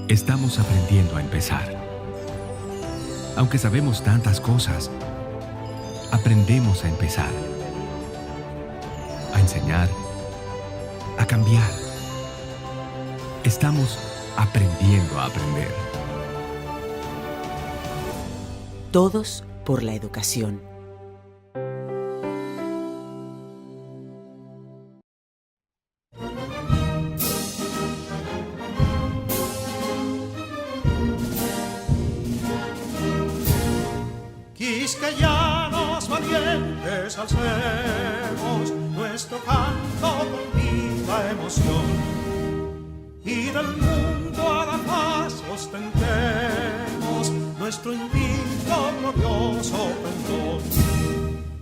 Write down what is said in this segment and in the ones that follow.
Estamos aprendiendo a empezar. Aunque sabemos tantas cosas, aprendemos a empezar, a enseñar, a cambiar. Estamos aprendiendo a aprender. Todos por la educación. Quisqueyanos valientes alcemos nuestro canto con viva emoción, y del mundo a la paz ostentemos nuestro invicto glorioso pendón.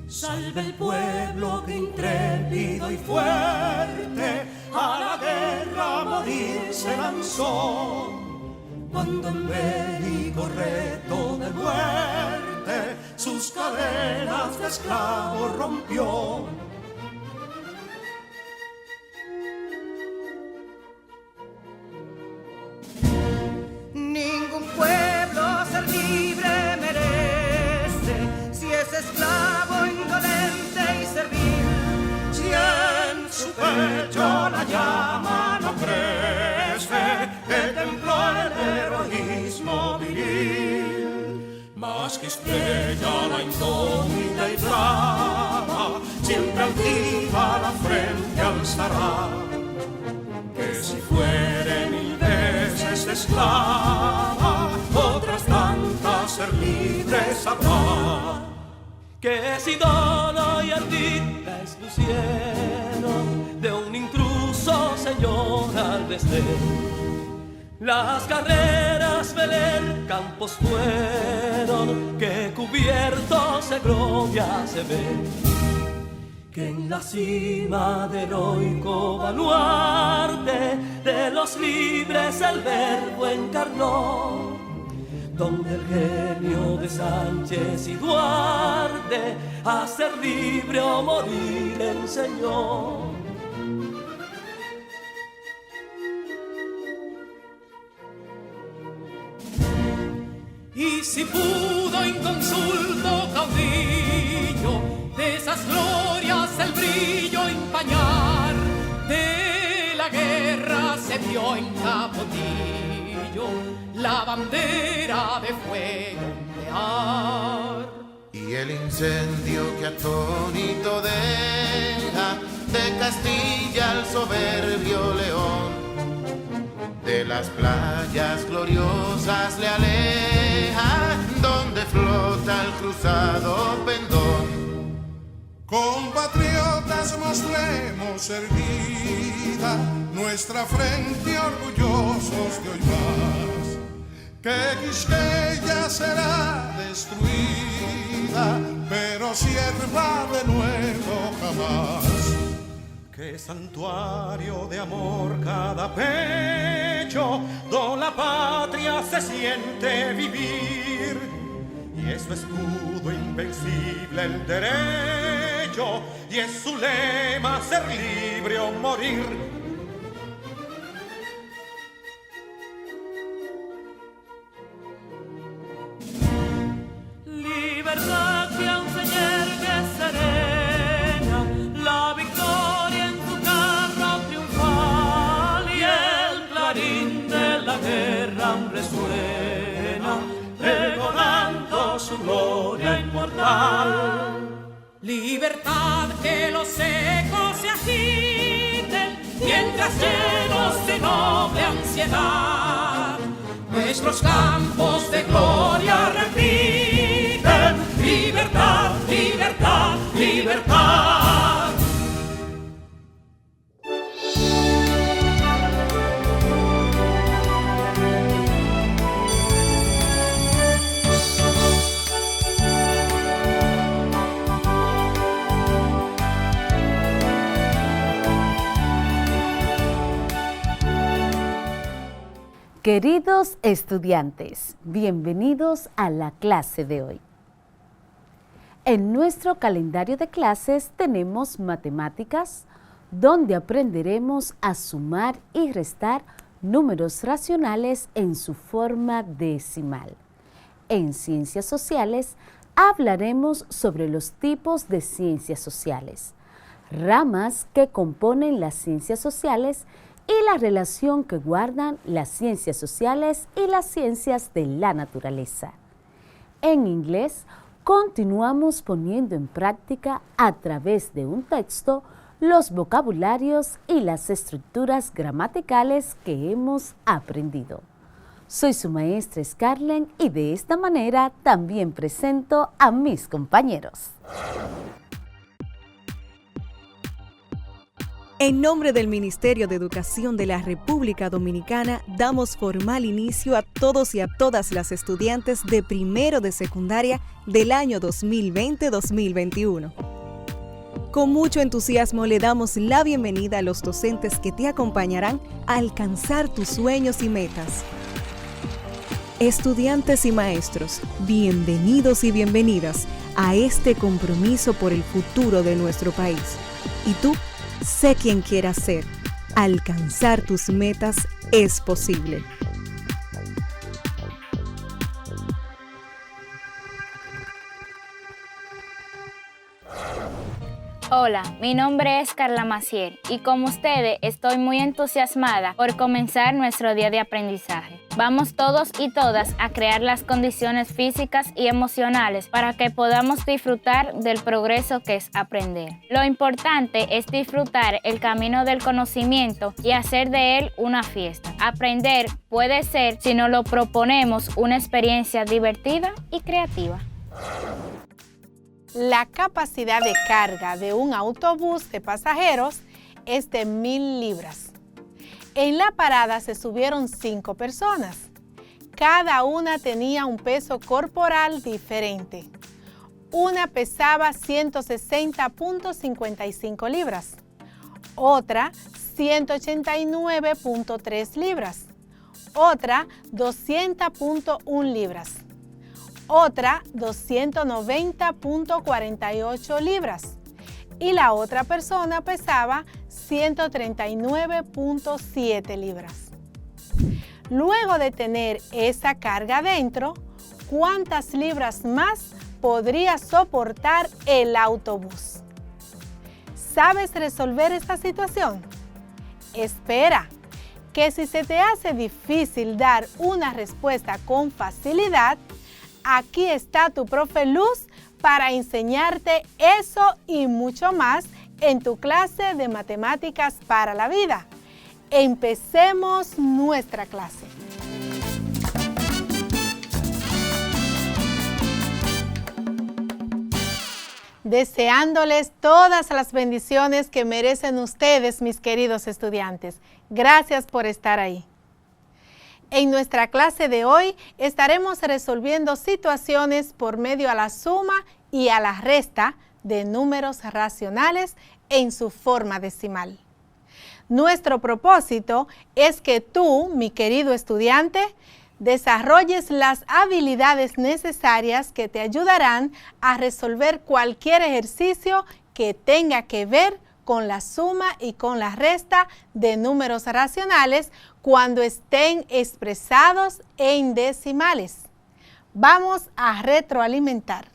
Salve el pueblo que intrépido y fuerte a la guerra a morir se lanzó, cuando en bélico reto de muerte sus cadenas de esclavo rompió. Ningún pueblo ser libre merece si es esclavo, indolente y servil. Si en su pecho la llama no crece, que templó el heroísmo viril, más que estrella la indómita y brava, siempre altiva la frente alzará, que si fuere mil veces esclava, otras tantas ser libres habrá. Que si dolo y arditas lucieron de un intruso señor al desdén, las carreras Belén campos fueron que cubiertos de gloria se ven, que en la cima del heroico baluarte de los libres el verbo encarnó, donde el genio de Sánchez y Duarte a ser libre o morir enseñó. Y si pudo inconsulto caudillo de esas glorias el brillo empañar, de la guerra se vio en Capotillo la bandera de fuego ondear. Y el incendio que atónito deja de Castilla al soberbio león, de las playas gloriosas le aleja, donde flota el cruzado pendón. Compatriotas, mostremos erguida nuestra frente orgullosos de hoy más, que Quisqueya será destruida, pero sierva de nuevo jamás. Que santuario de amor cada pecho, donde la patria se siente vivir, y es su escudo invencible el derecho, y es su lema ser libre o morir. Libertad que aún se yergue serena, la victoria en su carro triunfal, y el clarín de la guerra aún resuena, pregonando su gloria inmortal. Libertad, que los ecos se agiten mientras llenos de noble ansiedad nuestros campos de gloria repiten. Libertad, libertad, libertad. Queridos estudiantes, bienvenidos a la clase de hoy. En nuestro calendario de clases tenemos matemáticas, donde aprenderemos a sumar y restar números racionales en su forma decimal. En Ciencias Sociales hablaremos sobre los tipos de ciencias sociales, ramas que componen las ciencias sociales y la relación que guardan las ciencias sociales y las ciencias de la naturaleza. En inglés, continuamos poniendo en práctica a través de un texto los vocabularios y las estructuras gramaticales que hemos aprendido. Soy su maestra Scarlett y de esta manera también presento a mis compañeros. En nombre del Ministerio de Educación de la República Dominicana, damos formal inicio a todos y a todas las estudiantes de primero de secundaria del año 2020-2021. Con mucho entusiasmo le damos la bienvenida a los docentes que te acompañarán a alcanzar tus sueños y metas. Estudiantes y maestros, bienvenidos y bienvenidas a este compromiso por el futuro de nuestro país. ¿Y tú? Sé quien quieras ser. Alcanzar tus metas es posible. Hola, mi nombre es Carla Maciel y como ustedes estoy muy entusiasmada por comenzar nuestro día de aprendizaje. Vamos todos y todas a crear las condiciones físicas y emocionales para que podamos disfrutar del progreso que es aprender. Lo importante es disfrutar el camino del conocimiento y hacer de él una fiesta. Aprender puede ser, si nos lo proponemos, una experiencia divertida y creativa. La capacidad de carga de un autobús de pasajeros es de 1,000 libras. En la parada se subieron 5 personas. Cada una tenía un peso corporal diferente. Una pesaba 160.55 libras, otra 189.3 libras, otra 200.1 libras. Otra 290.48 libras y la otra persona pesaba 139.7 libras. Luego de tener esa carga dentro, ¿cuántas libras más podría soportar el autobús? ¿Sabes resolver esta situación? Espera, que si se te hace difícil dar una respuesta con facilidad, aquí está tu profe Luz para enseñarte eso y mucho más en tu clase de Matemáticas para la Vida. Empecemos nuestra clase. Deseándoles todas las bendiciones que merecen ustedes, mis queridos estudiantes. Gracias por estar ahí. En nuestra clase de hoy estaremos resolviendo situaciones por medio a la suma y a la resta de números racionales en su forma decimal. Nuestro propósito es que tú, mi querido estudiante, desarrolles las habilidades necesarias que te ayudarán a resolver cualquier ejercicio que tenga que ver con la suma y con la resta de números racionales cuando estén expresados en decimales. Vamos a retroalimentar.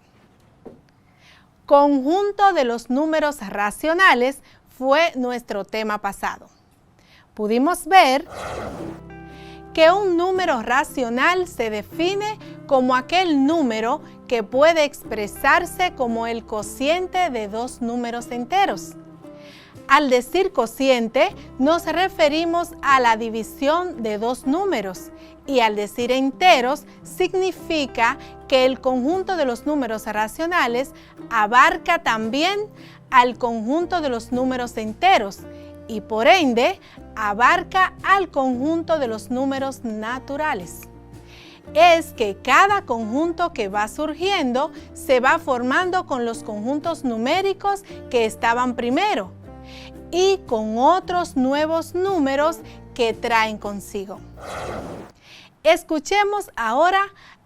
Conjunto de los números racionales fue nuestro tema pasado. Pudimos ver que un número racional se define como aquel número que puede expresarse como el cociente de dos números enteros. Al decir cociente, nos referimos a la división de dos números y al decir enteros, significa que el conjunto de los números racionales abarca también al conjunto de los números enteros y por ende abarca al conjunto de los números naturales. Es que cada conjunto que va surgiendo se va formando con los conjuntos numéricos que estaban primero y con otros nuevos números que traen consigo. Escuchemos ahora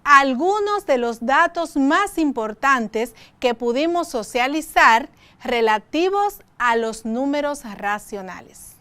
algunos de los datos más importantes que pudimos socializar relativos a los números racionales.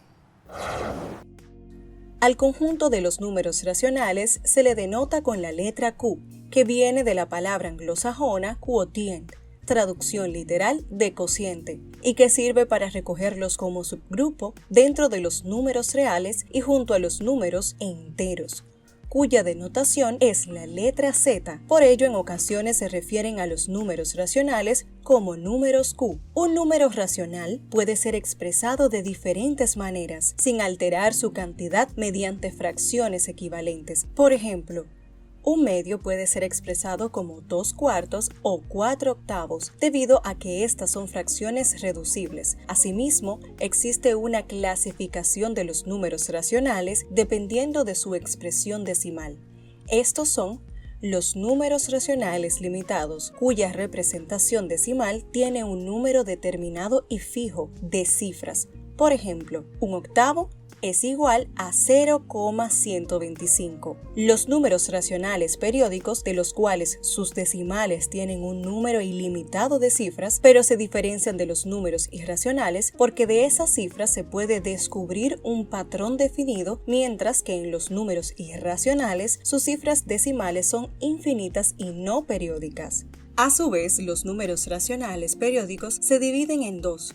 Al conjunto de los números racionales se le denota con la letra Q, que viene de la palabra anglosajona quotient, traducción literal de cociente, y que sirve para recogerlos como subgrupo dentro de los números reales y junto a los números enteros, cuya denotación es la letra Z. Por ello, en ocasiones se refieren a los números racionales como números Q. Un número racional puede ser expresado de diferentes maneras, sin alterar su cantidad mediante fracciones equivalentes. Por ejemplo, un medio puede ser expresado como 2/4 o 4/8 debido a que estas son fracciones reducibles. Asimismo, existe una clasificación de los números racionales dependiendo de su expresión decimal. Estos son los números racionales limitados, cuya representación decimal tiene un número determinado y fijo de cifras. Por ejemplo, 1/8 es igual a 0,125. Los números racionales periódicos, de los cuales sus decimales tienen un número ilimitado de cifras, pero se diferencian de los números irracionales porque de esas cifras se puede descubrir un patrón definido, mientras que en los números irracionales sus cifras decimales son infinitas y no periódicas. A su vez, los números racionales periódicos se dividen en dos: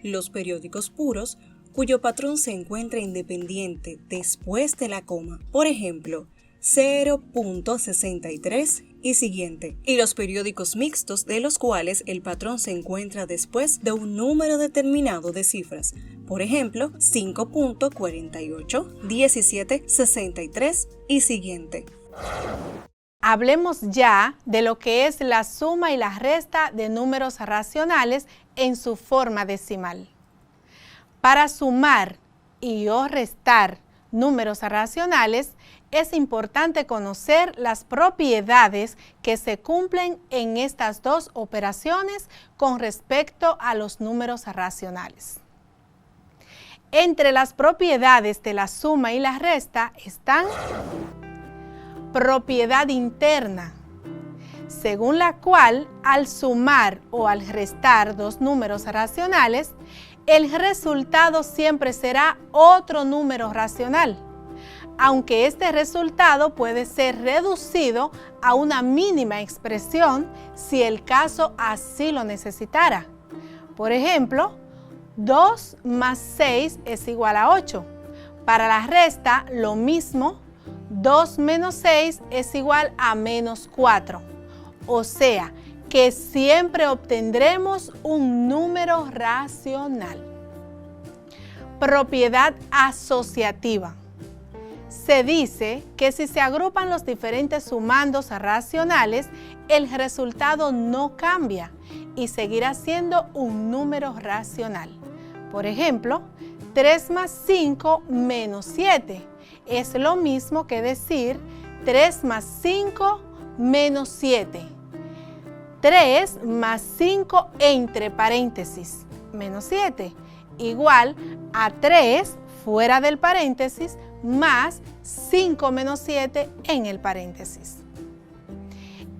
los periódicos puros, cuyo patrón se encuentra independiente después de la coma, por ejemplo, 0.63 y siguiente, y los periódicos mixtos, de los cuales el patrón se encuentra después de un número determinado de cifras, por ejemplo, 5.48, 17, 63 y siguiente. Hablemos ya de lo que es la suma y la resta de números racionales en su forma decimal. Para sumar y o restar números racionales, es importante conocer las propiedades que se cumplen en estas dos operaciones con respecto a los números racionales. Entre las propiedades de la suma y la resta están propiedad interna, según la cual al sumar o al restar dos números racionales, el resultado siempre será otro número racional, aunque este resultado puede ser reducido a una mínima expresión si el caso así lo necesitara. Por ejemplo, 2 más 6 es igual a 8. Para la resta, lo mismo, 2 menos 6 es igual a menos 4. O sea, que siempre obtendremos un número racional. Propiedad asociativa. Se dice que si se agrupan los diferentes sumandos racionales, el resultado no cambia y seguirá siendo un número racional. Por ejemplo, 3 más 5 menos 7 es lo mismo que decir 3 más 5 menos 7. 3 más 5 entre paréntesis menos 7 igual a 3 fuera del paréntesis más 5 menos 7 en el paréntesis.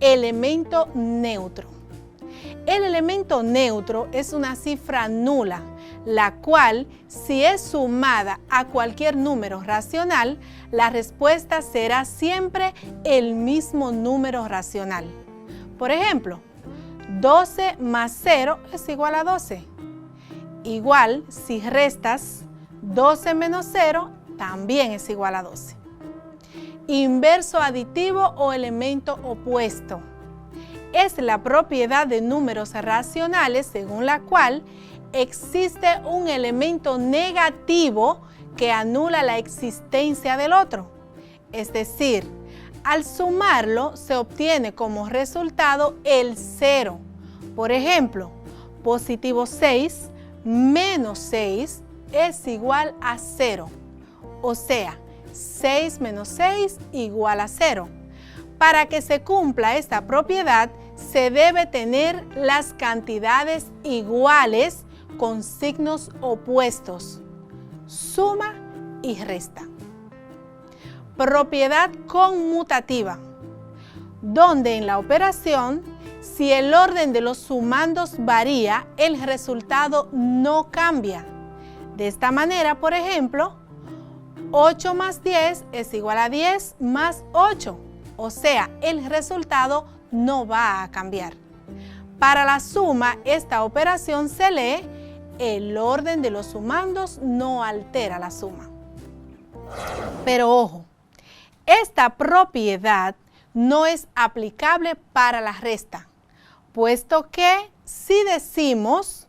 Elemento neutro. El elemento neutro es una cifra nula, la cual, si es sumada a cualquier número racional, la respuesta será siempre el mismo número racional. Por ejemplo, 12 más 0 es igual a 12. Igual, si restas 12 menos 0, también es igual a 12. Inverso aditivo o elemento opuesto. Es la propiedad de números racionales según la cual existe un elemento negativo que anula la existencia del otro. Es decir, al sumarlo se obtiene como resultado el 0. Por ejemplo, positivo 6 menos 6 es igual a 0. O sea, 6 menos 6 igual a 0. Para que se cumpla esta propiedad, se debe tener las cantidades iguales con signos opuestos, suma y resta. Propiedad conmutativa, donde en la operación, si el orden de los sumandos varía, el resultado no cambia. De esta manera, por ejemplo, 8 más 10 es igual a 10 más 8. O sea, el resultado no va a cambiar. Para la suma, esta operación se lee, el orden de los sumandos no altera la suma. Pero ojo, esta propiedad no es aplicable para la resta, puesto que si decimos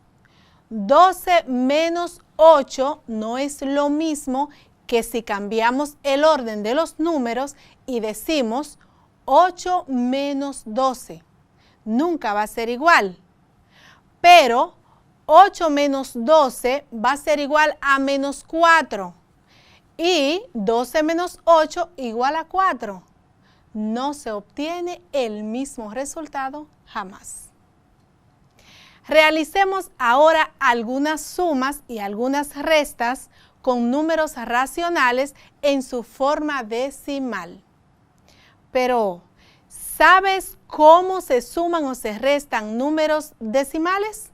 12 menos 8 no es lo mismo que si cambiamos el orden de los números y decimos 8 menos 12. Nunca va a ser igual. Pero 8 menos 12 va a ser igual a menos 4. Y 12 menos 8 igual a 4. No se obtiene el mismo resultado jamás. Realicemos ahora algunas sumas y algunas restas con números racionales en su forma decimal. Pero, ¿sabes cómo se suman o se restan números decimales?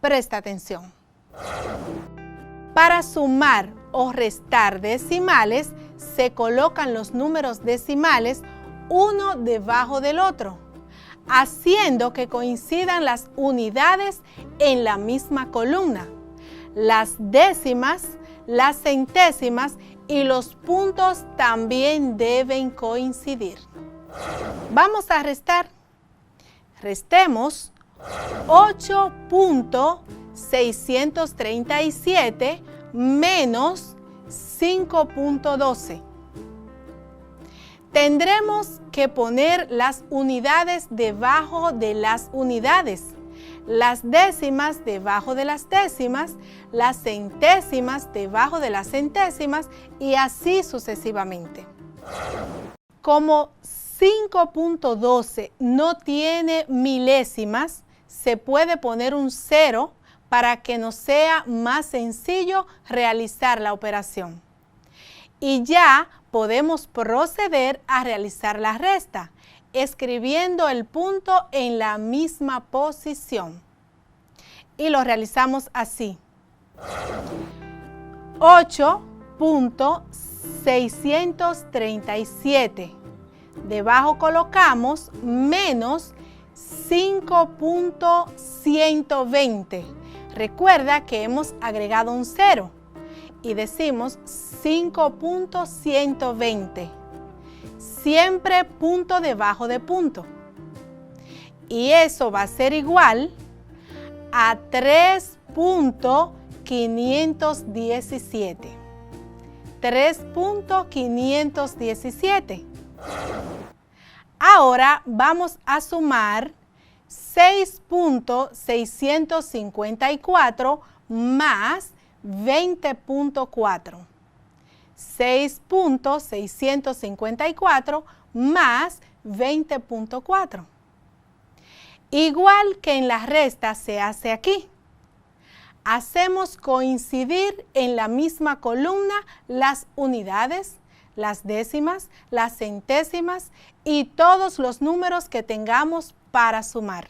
Presta atención. Para sumar o restar decimales, se colocan los números decimales uno debajo del otro, haciendo que coincidan las unidades en la misma columna. Las décimas, las centésimas y los puntos también deben coincidir. Vamos a restar. Restemos 8.637 menos 5.12. Tendremos que poner las unidades debajo de las unidades, las décimas debajo de las décimas, las centésimas debajo de las centésimas y así sucesivamente. Como 5.12 no tiene milésimas, se puede poner un 0 para que nos sea más sencillo realizar la operación. Y ya podemos proceder a realizar la resta, escribiendo el punto en la misma posición. Y lo realizamos así. 8.637. Debajo colocamos menos 5.120. Recuerda que hemos agregado un 0 y decimos 5.120. Siempre punto debajo de punto. Y eso va a ser igual a 3.517. 3.517. Ahora vamos a sumar 6.654 más 20.4. 6.654 más 20.4. Igual que en la resta se hace aquí. Hacemos coincidir en la misma columna las unidades, las décimas, las centésimas y todos los números que tengamos para sumar.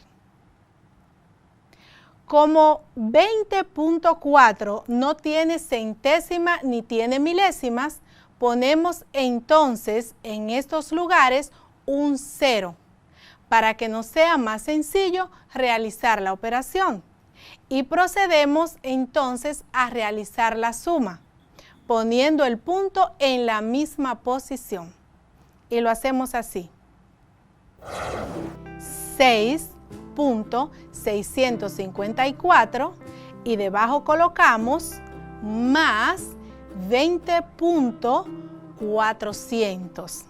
Como 20.4 no tiene centésima ni tiene milésimas, ponemos entonces en estos lugares un 0 para que nos sea más sencillo realizar la operación. Y procedemos entonces a realizar la suma, poniendo el punto en la misma posición. Y lo hacemos así. 6.654 y debajo colocamos más 20.400.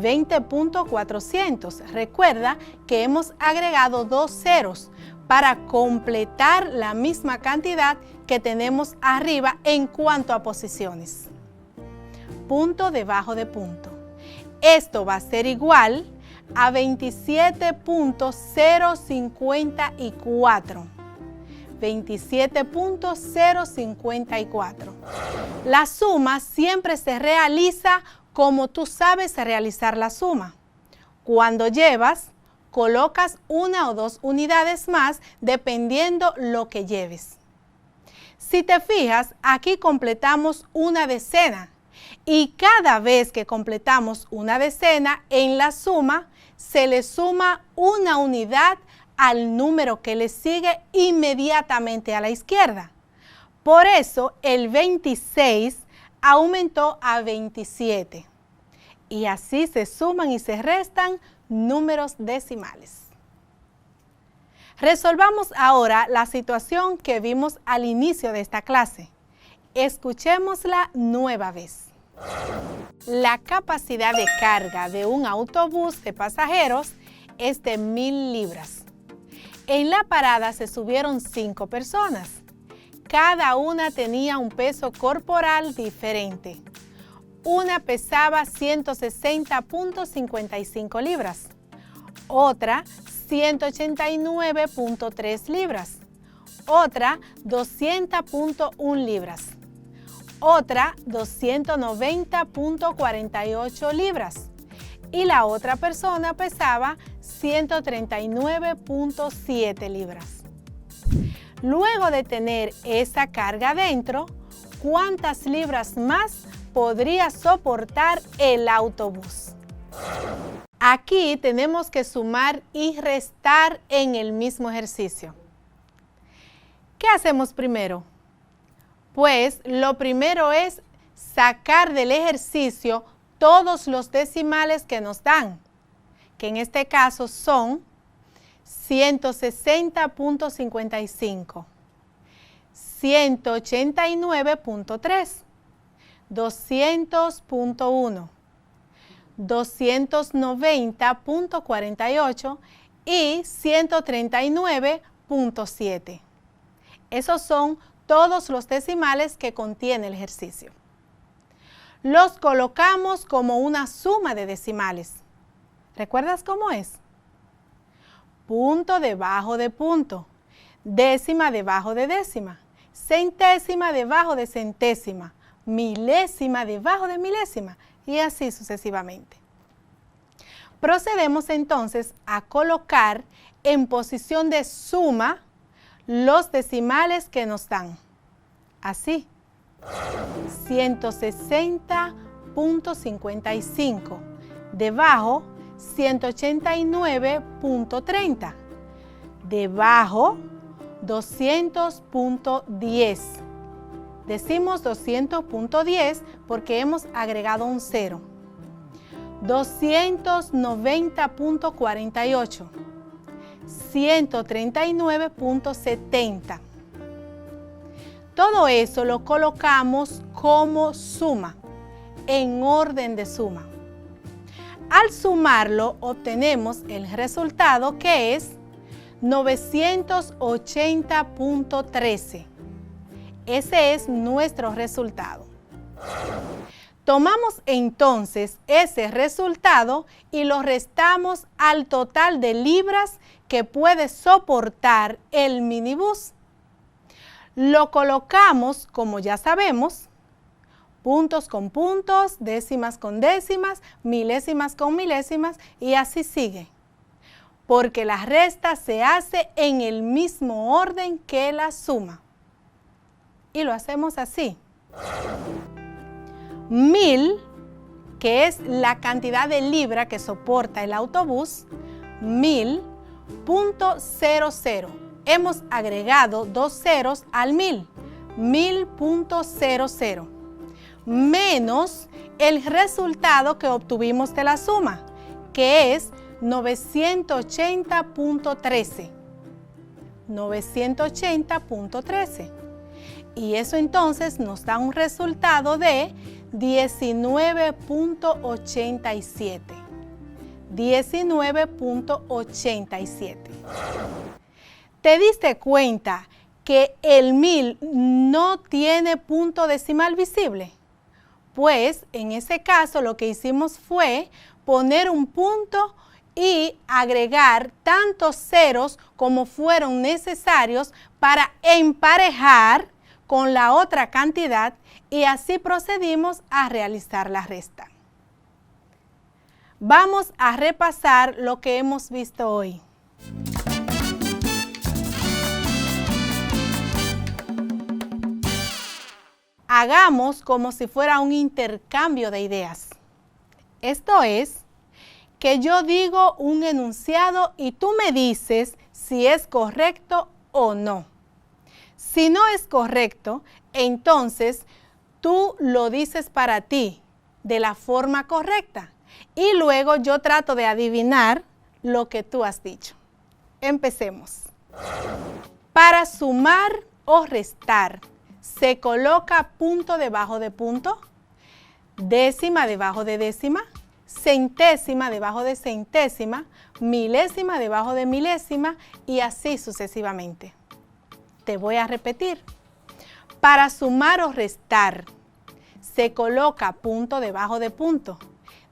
20.400. Recuerda que hemos agregado dos ceros para completar la misma cantidad que tenemos arriba en cuanto a posiciones. Punto debajo de punto. Esto va a ser igual a 27.054. 27.054. La suma siempre se realiza como tú sabes realizar la suma. Cuando llevas, colocas una o dos unidades más dependiendo lo que lleves. Si te fijas, aquí completamos una decena y cada vez que completamos una decena en la suma, se le suma una unidad al número que le sigue inmediatamente a la izquierda. Por eso el 26 aumentó a 27. Y así se suman y se restan números decimales. Resolvamos ahora la situación que vimos al inicio de esta clase. Escuchémosla nueva vez. La capacidad de carga de un autobús de pasajeros es de 1000 libras. En la parada se subieron 5 personas. Cada una tenía un peso corporal diferente. Una pesaba 160.55 libras, otra 189.3 libras, otra 200.1 libras, otra 290.48 libras y la otra persona pesaba 139.7 libras. Luego de tener esa carga dentro, ¿cuántas libras más podría soportar el autobús? Aquí tenemos que sumar y restar en el mismo ejercicio. ¿Qué hacemos primero? Pues lo primero es sacar del ejercicio todos los decimales que nos dan, que en este caso son 160.55, 189.3, 200.1, 290.48 y 139.7. Esos son todos los decimales que contiene el ejercicio. Los colocamos como una suma de decimales. ¿Recuerdas cómo es? Punto debajo de punto, décima debajo de décima, centésima debajo de centésima, milésima debajo de milésima y así sucesivamente. Procedemos entonces a colocar en posición de suma los decimales que nos dan. Así, 160.55, debajo 189.30, debajo 200.10. Decimos 200.10 porque hemos agregado un 0. 290.48, 139.70. Todo eso lo colocamos como suma, en orden de suma. Al sumarlo obtenemos el resultado que es 980.13. Ese es nuestro resultado. Tomamos entonces ese resultado y lo restamos al total de libras que puede soportar el minibús. Lo colocamos, como ya sabemos, puntos con puntos, décimas con décimas, milésimas con milésimas y así sigue. Porque la resta se hace en el mismo orden que la suma. Y lo hacemos así. 1000, que es la cantidad de libra que soporta el autobús, 1000.00. Hemos agregado 2 ceros al 1000, 1000.00, menos el resultado que obtuvimos de la suma, que es 980.13. 980.13. Y eso entonces nos da un resultado de 19.87. 19.87. ¿Te diste cuenta que el 1000 no tiene punto decimal visible? Pues en ese caso lo que hicimos fue poner un punto y agregar tantos ceros como fueron necesarios para emparejar con la otra cantidad y así procedimos a realizar la resta. Vamos a repasar lo que hemos visto hoy. hagamos como si fuera un intercambio de ideas. Esto es, que yo digo un enunciado y tú me dices si es correcto o no. Si no es correcto, entonces tú lo dices para ti de la forma correcta y luego yo trato de adivinar lo que tú has dicho. Empecemos. Para sumar o restar, ¿se coloca punto debajo de punto? Décima debajo de décima, centésima debajo de centésima, milésima debajo de milésima y así sucesivamente. Te voy a repetir. Para sumar o restar, se coloca punto debajo de punto,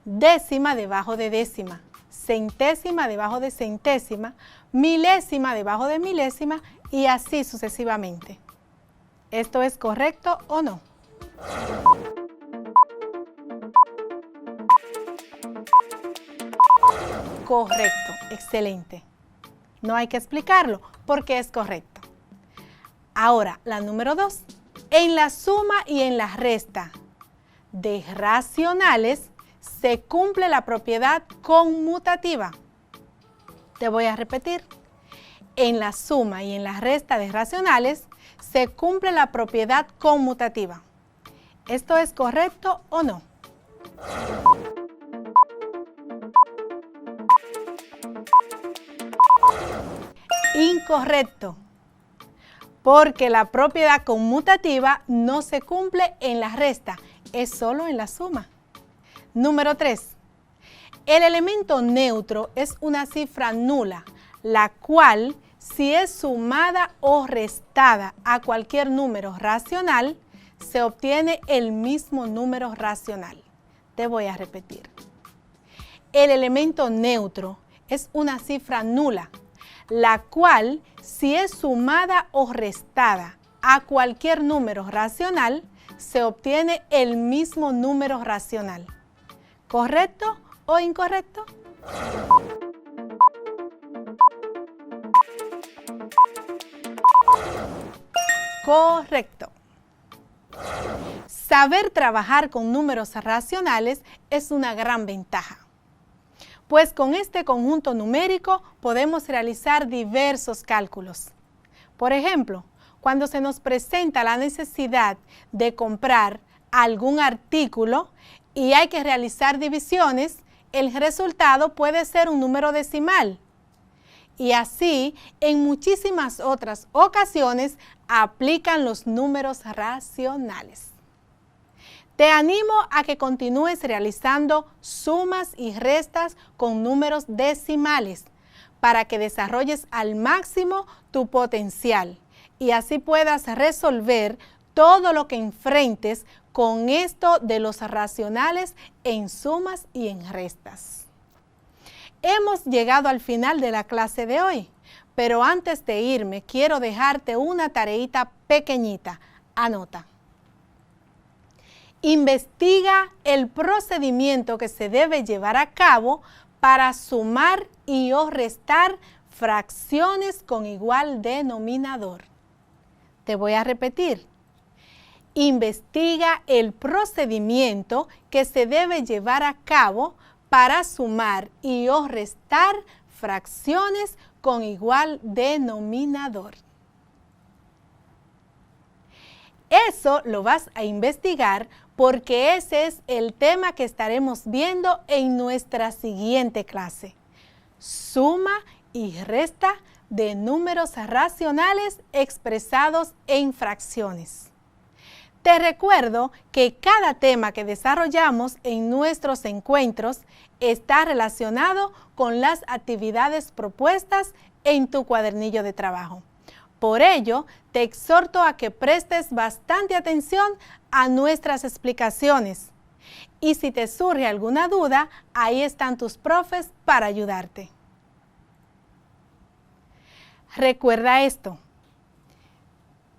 décima debajo de décima, centésima debajo de centésima, milésima debajo de milésima y así sucesivamente. ¿Esto es correcto o no? Correcto, excelente. No hay que explicarlo porque es correcto. Ahora, la número 2. En la suma y en la resta de racionales se cumple la propiedad conmutativa. Te voy a repetir. En la suma y en la resta de racionales se cumple la propiedad conmutativa. ¿Esto es correcto o no? Incorrecto, porque la propiedad conmutativa no se cumple en la resta, es solo en la suma. Número 3. El elemento neutro es una cifra nula, la cual, si es sumada o restada a cualquier número racional, se obtiene el mismo número racional. Te voy a repetir. El elemento neutro es una cifra nula, la cual, si es sumada o restada a cualquier número racional, se obtiene el mismo número racional. ¿Correcto o incorrecto? Correcto. Saber trabajar con números racionales es una gran ventaja, pues con este conjunto numérico podemos realizar diversos cálculos. Por ejemplo, cuando se nos presenta la necesidad de comprar algún artículo y hay que realizar divisiones, el resultado puede ser un número decimal. Y así, en muchísimas otras ocasiones, aplican los números racionales. Te animo a que continúes realizando sumas y restas con números decimales para que desarrolles al máximo tu potencial y así puedas resolver todo lo que enfrentes con esto de los racionales en sumas y en restas. Hemos llegado al final de la clase de hoy, pero antes de irme quiero dejarte una tareita pequeñita. Anota. Investiga el procedimiento que se debe llevar a cabo para sumar y o restar fracciones con igual denominador. Te voy a repetir. Investiga el procedimiento que se debe llevar a cabo para sumar y o restar fracciones con igual denominador. Eso lo vas a investigar porque ese es el tema que estaremos viendo en nuestra siguiente clase. Suma y resta de números racionales expresados en fracciones. Te recuerdo que cada tema que desarrollamos en nuestros encuentros está relacionado con las actividades propuestas en tu cuadernillo de trabajo. Por ello, te exhorto a que prestes bastante atención a nuestras explicaciones. Y si te surge alguna duda, ahí están tus profes para ayudarte. Recuerda esto.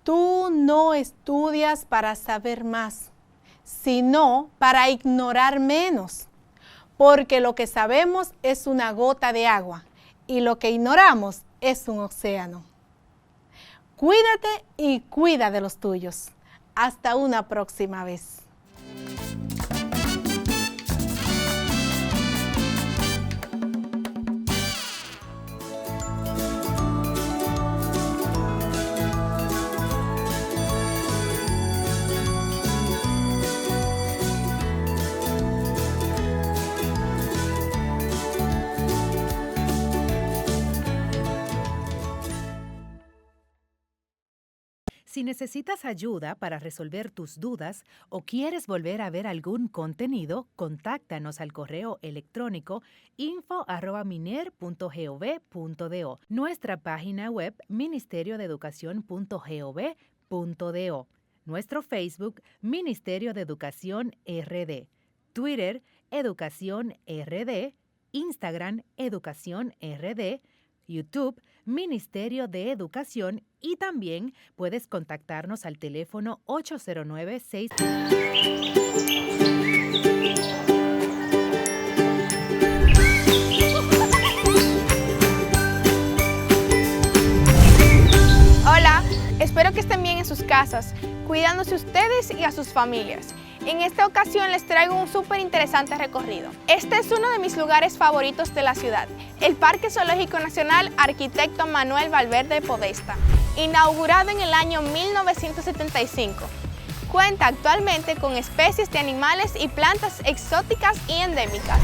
Tú no estudias para saber más, sino para ignorar menos. Porque lo que sabemos es una gota de agua y lo que ignoramos es un océano. Cuídate y cuida de los tuyos. Hasta una próxima vez. Si necesitas ayuda para resolver tus dudas o quieres volver a ver algún contenido, contáctanos al correo electrónico info@miner.gov.do, nuestra página web ministeriodeeducacion.gov.do, nuestro Facebook Ministerio de Educación RD, Twitter Educación RD, Instagram Educación RD, YouTube Ministerio de Educación y también puedes contactarnos al teléfono 809-6... Hola, espero que estén bien en sus casas, cuidándose ustedes y a sus familias. En esta ocasión les traigo un súper interesante recorrido. Este es uno de mis lugares favoritos de la ciudad, el Parque Zoológico Nacional Arquitecto Manuel Valverde Podesta, inaugurado en el año 1975. Cuenta actualmente con especies de animales y plantas exóticas y endémicas.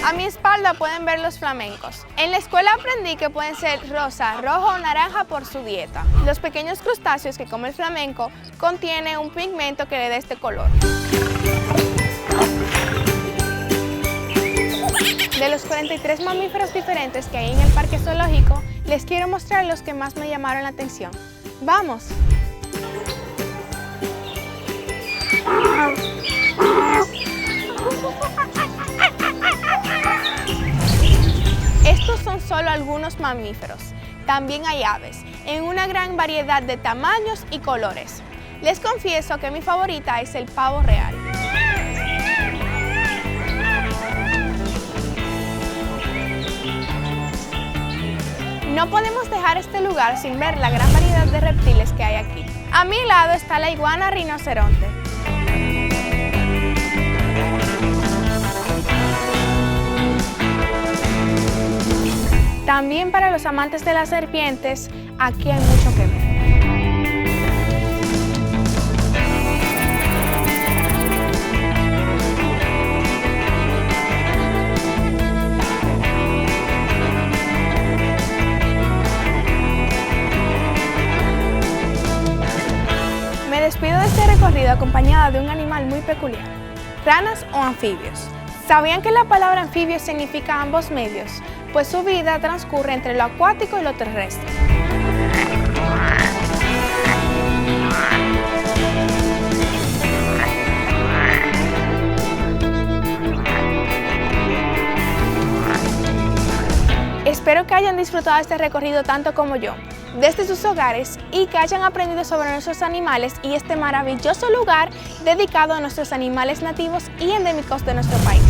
A mi espalda pueden ver los flamencos. En la escuela aprendí que pueden ser rosa, rojo o naranja por su dieta. Los pequeños crustáceos que come el flamenco contienen un pigmento que le da este color. De los 43 mamíferos diferentes que hay en el parque zoológico, les quiero mostrar los que más me llamaron la atención. ¡Vamos! Estos son solo algunos mamíferos. También hay aves, en una gran variedad de tamaños y colores. Les confieso que mi favorita es el pavo real. No podemos dejar este lugar sin ver la gran variedad de reptiles que hay aquí. A mi lado está la iguana rinoceronte. También para los amantes de las serpientes, aquí hay mucho que ver. Me despido de este recorrido acompañada de un animal muy peculiar, ranas o anfibios. ¿Sabían que la palabra anfibio significa ambos medios? Pues su vida transcurre entre lo acuático y lo terrestre. Espero que hayan disfrutado este recorrido tanto como yo, desde sus hogares, y que hayan aprendido sobre nuestros animales y este maravilloso lugar dedicado a nuestros animales nativos y endémicos de nuestro país.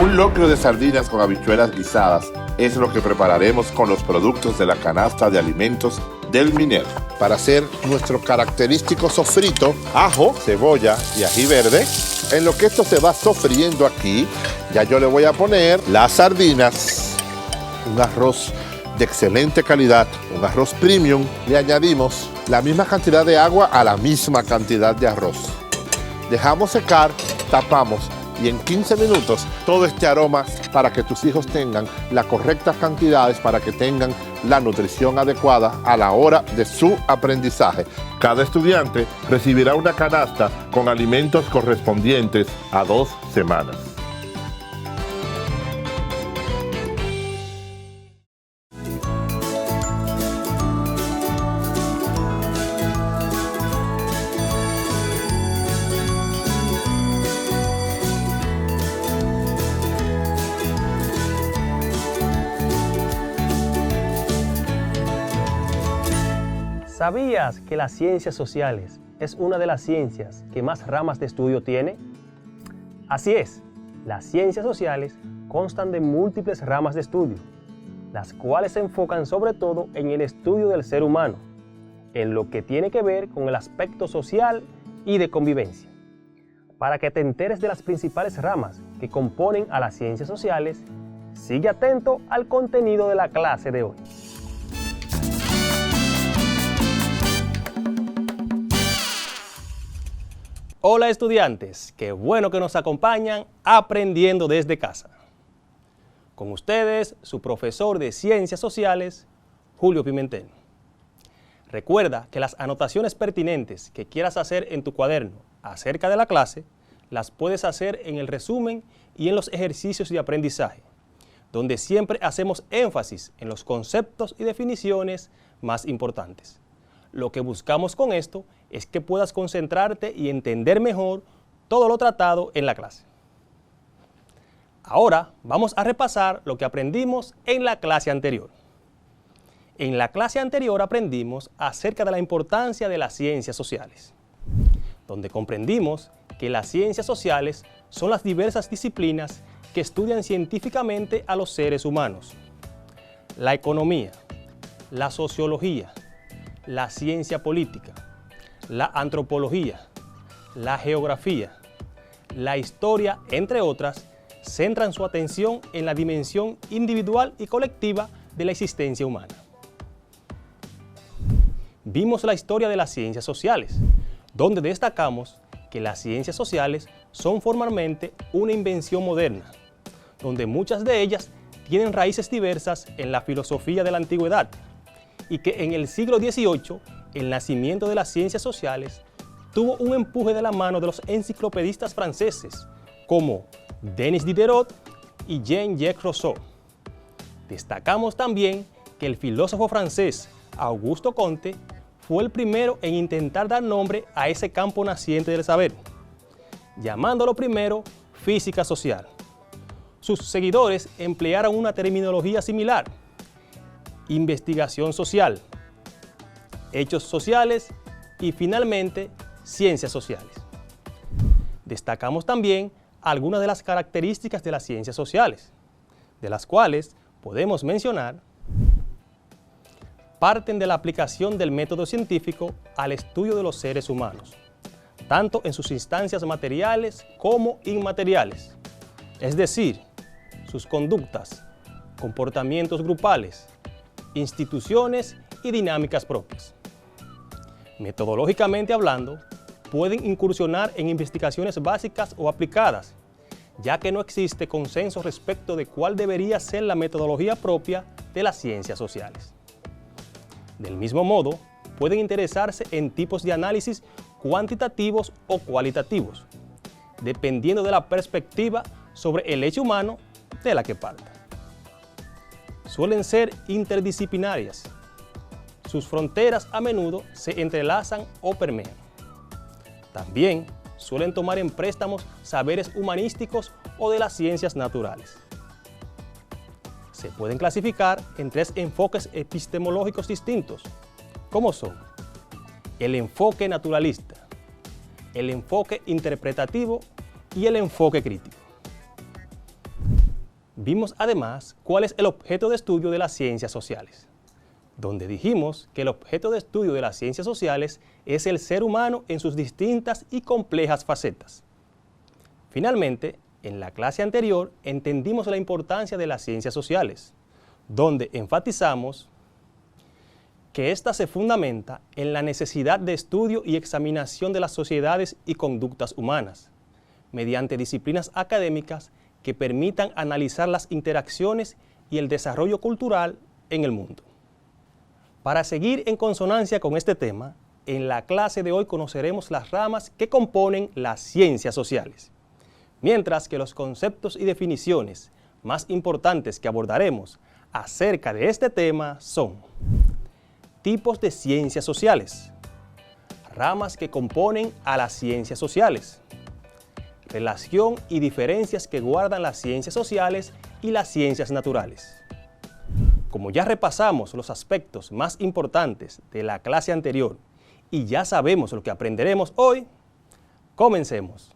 Un locro de sardinas con habichuelas guisadas es lo que prepararemos con los productos de la canasta de alimentos del Miner. Para hacer nuestro característico sofrito, ajo, cebolla y ají verde, en lo que esto se va sofriendo aquí, ya yo le voy a poner las sardinas, un arroz de excelente calidad, un arroz premium, le añadimos la misma cantidad de agua a la misma cantidad de arroz. Dejamos secar, tapamos y en 15 minutos todo este aroma para que tus hijos tengan las correctas cantidades, para que tengan la nutrición adecuada a la hora de su aprendizaje. Cada estudiante recibirá una canasta con alimentos correspondientes a 2 semanas. ¿Sabías que las ciencias sociales es una de las ciencias que más ramas de estudio tiene? Así es, las ciencias sociales constan de múltiples ramas de estudio, las cuales se enfocan sobre todo en el estudio del ser humano, en lo que tiene que ver con el aspecto social y de convivencia. Para que te enteres de las principales ramas que componen a las ciencias sociales, sigue atento al contenido de la clase de hoy. Hola estudiantes, qué bueno que nos acompañan aprendiendo desde casa. Con ustedes, su profesor de Ciencias Sociales, Julio Pimentel. Recuerda que las anotaciones pertinentes que quieras hacer en tu cuaderno acerca de la clase, las puedes hacer en el resumen y en los ejercicios de aprendizaje, donde siempre hacemos énfasis en los conceptos y definiciones más importantes. Lo que buscamos con esto es que puedas concentrarte y entender mejor todo lo tratado en la clase. Ahora vamos a repasar lo que aprendimos en la clase anterior. En la clase anterior aprendimos acerca de la importancia de las ciencias sociales, donde comprendimos que las ciencias sociales son las diversas disciplinas que estudian científicamente a los seres humanos. La economía, la sociología, la ciencia política, la antropología, la geografía, la historia, entre otras, centran su atención en la dimensión individual y colectiva de la existencia humana. Vimos la historia de las ciencias sociales, donde destacamos que las ciencias sociales son formalmente una invención moderna, donde muchas de ellas tienen raíces diversas en la filosofía de la antigüedad, y que en el siglo XVIII el nacimiento de las ciencias sociales tuvo un empuje de la mano de los enciclopedistas franceses como Denis Diderot y Jean-Jacques Rousseau. Destacamos también que el filósofo francés Auguste Comte fue el primero en intentar dar nombre a ese campo naciente del saber, llamándolo primero física social. Sus seguidores emplearon una terminología similar: investigación social, hechos sociales y finalmente ciencias sociales. Destacamos también algunas de las características de las ciencias sociales, de las cuales podemos mencionar: parten de la aplicación del método científico al estudio de los seres humanos, tanto en sus instancias materiales como inmateriales, es decir, sus conductas, comportamientos grupales, instituciones y dinámicas propias. Metodológicamente hablando, pueden incursionar en investigaciones básicas o aplicadas, ya que no existe consenso respecto de cuál debería ser la metodología propia de las ciencias sociales. Del mismo modo, pueden interesarse en tipos de análisis cuantitativos o cualitativos, dependiendo de la perspectiva sobre el hecho humano de la que parta. Suelen ser interdisciplinarias. Sus fronteras a menudo se entrelazan o permean. También suelen tomar en préstamos saberes humanísticos o de las ciencias naturales. Se pueden clasificar en tres enfoques epistemológicos distintos, como son el enfoque naturalista, el enfoque interpretativo y el enfoque crítico. Vimos además cuál es el objeto de estudio de las ciencias sociales, donde dijimos que el objeto de estudio de las ciencias sociales es el ser humano en sus distintas y complejas facetas. Finalmente, en la clase anterior entendimos la importancia de las ciencias sociales, donde enfatizamos que ésta se fundamenta en la necesidad de estudio y examinación de las sociedades y conductas humanas, mediante disciplinas académicas que permitan analizar las interacciones y el desarrollo cultural en el mundo. Para seguir en consonancia con este tema, en la clase de hoy conoceremos las ramas que componen las ciencias sociales, mientras que los conceptos y definiciones más importantes que abordaremos acerca de este tema son: tipos de ciencias sociales, ramas que componen a las ciencias sociales, relación y diferencias que guardan las ciencias sociales y las ciencias naturales, Como ya repasamos los aspectos más importantes de la clase anterior y ya sabemos lo que aprenderemos hoy, comencemos.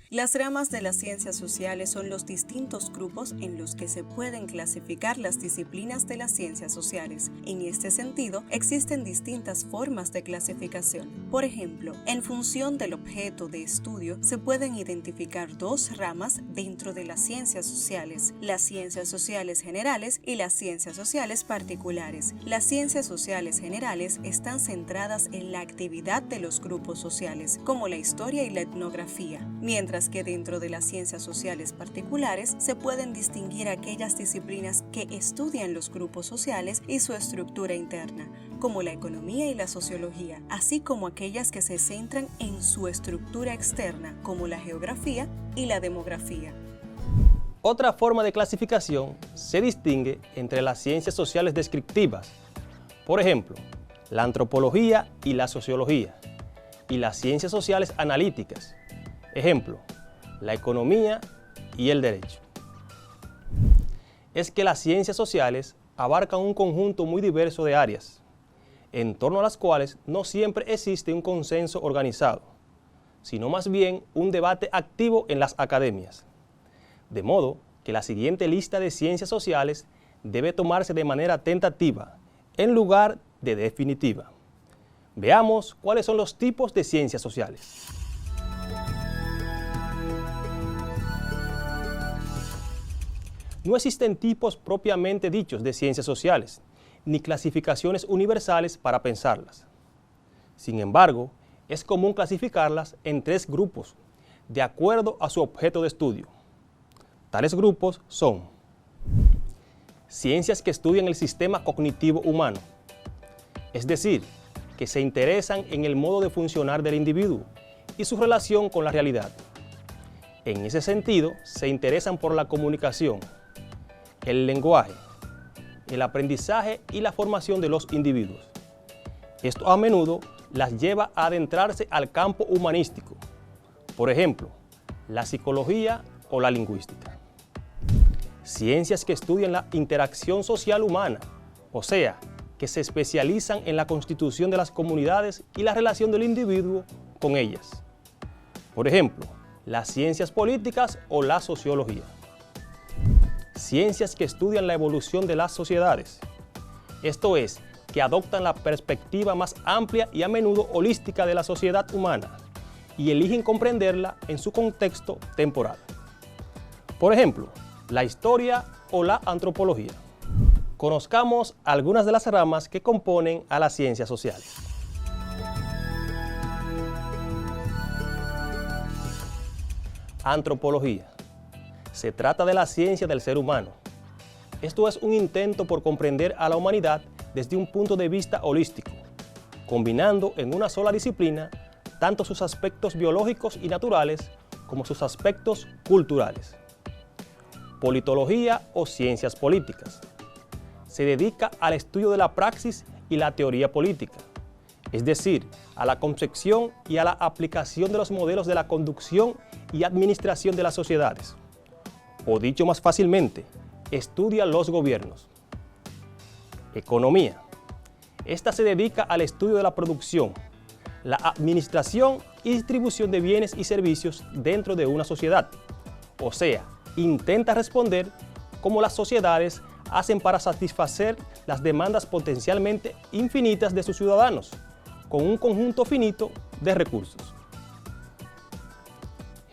Las ramas de las ciencias sociales son los distintos grupos en los que se pueden clasificar las disciplinas de las ciencias sociales. En este sentido, existen distintas formas de clasificación. Por ejemplo, en función del objeto de estudio, se pueden identificar dos ramas dentro de las ciencias sociales: las ciencias sociales generales y las ciencias sociales particulares. Las ciencias sociales generales están centradas en la actividad de los grupos sociales, como la historia y la etnografía, mientras que dentro de las ciencias sociales particulares se pueden distinguir aquellas disciplinas que estudian los grupos sociales y su estructura interna, como la economía y la sociología, así como aquellas que se centran en su estructura externa, como la geografía y la demografía. Otra forma de clasificación se distingue entre las ciencias sociales descriptivas, por ejemplo, la antropología y la sociología, y las ciencias sociales analíticas, ejemplo, la economía y el derecho. Es que las ciencias sociales abarcan un conjunto muy diverso de áreas, en torno a las cuales no siempre existe un consenso organizado, sino más bien un debate activo en las academias. De modo que la siguiente lista de ciencias sociales debe tomarse de manera tentativa, en lugar de definitiva. Veamos cuáles son los tipos de ciencias sociales. No existen tipos propiamente dichos de ciencias sociales, ni clasificaciones universales para pensarlas. Sin embargo, es común clasificarlas en tres grupos, de acuerdo a su objeto de estudio. Tales grupos son: ciencias que estudian el sistema cognitivo humano, es decir, que se interesan en el modo de funcionar del individuo y su relación con la realidad. En ese sentido, se interesan por la comunicación, el lenguaje, el aprendizaje y la formación de los individuos. Esto a menudo las lleva a adentrarse al campo humanístico, por ejemplo, la psicología o la lingüística. Ciencias que estudian la interacción social humana, o sea, que se especializan en la constitución de las comunidades y la relación del individuo con ellas. Por ejemplo, las ciencias políticas o la sociología. Ciencias que estudian la evolución de las sociedades, esto es, que adoptan la perspectiva más amplia y a menudo holística de la sociedad humana y eligen comprenderla en su contexto temporal. Por ejemplo, la historia o la antropología. Conozcamos algunas de las ramas que componen a las ciencias sociales. Antropología. Se trata de la ciencia del ser humano. Esto es un intento por comprender a la humanidad desde un punto de vista holístico, combinando en una sola disciplina tanto sus aspectos biológicos y naturales como sus aspectos culturales. Politología o ciencias políticas. Se dedica al estudio de la praxis y la teoría política, es decir, a la concepción y a la aplicación de los modelos de la conducción y administración de las sociedades. O dicho más fácilmente, estudia los gobiernos. Economía. Esta se dedica al estudio de la producción, la administración y distribución de bienes y servicios dentro de una sociedad. O sea, intenta responder cómo las sociedades hacen para satisfacer las demandas potencialmente infinitas de sus ciudadanos, con un conjunto finito de recursos.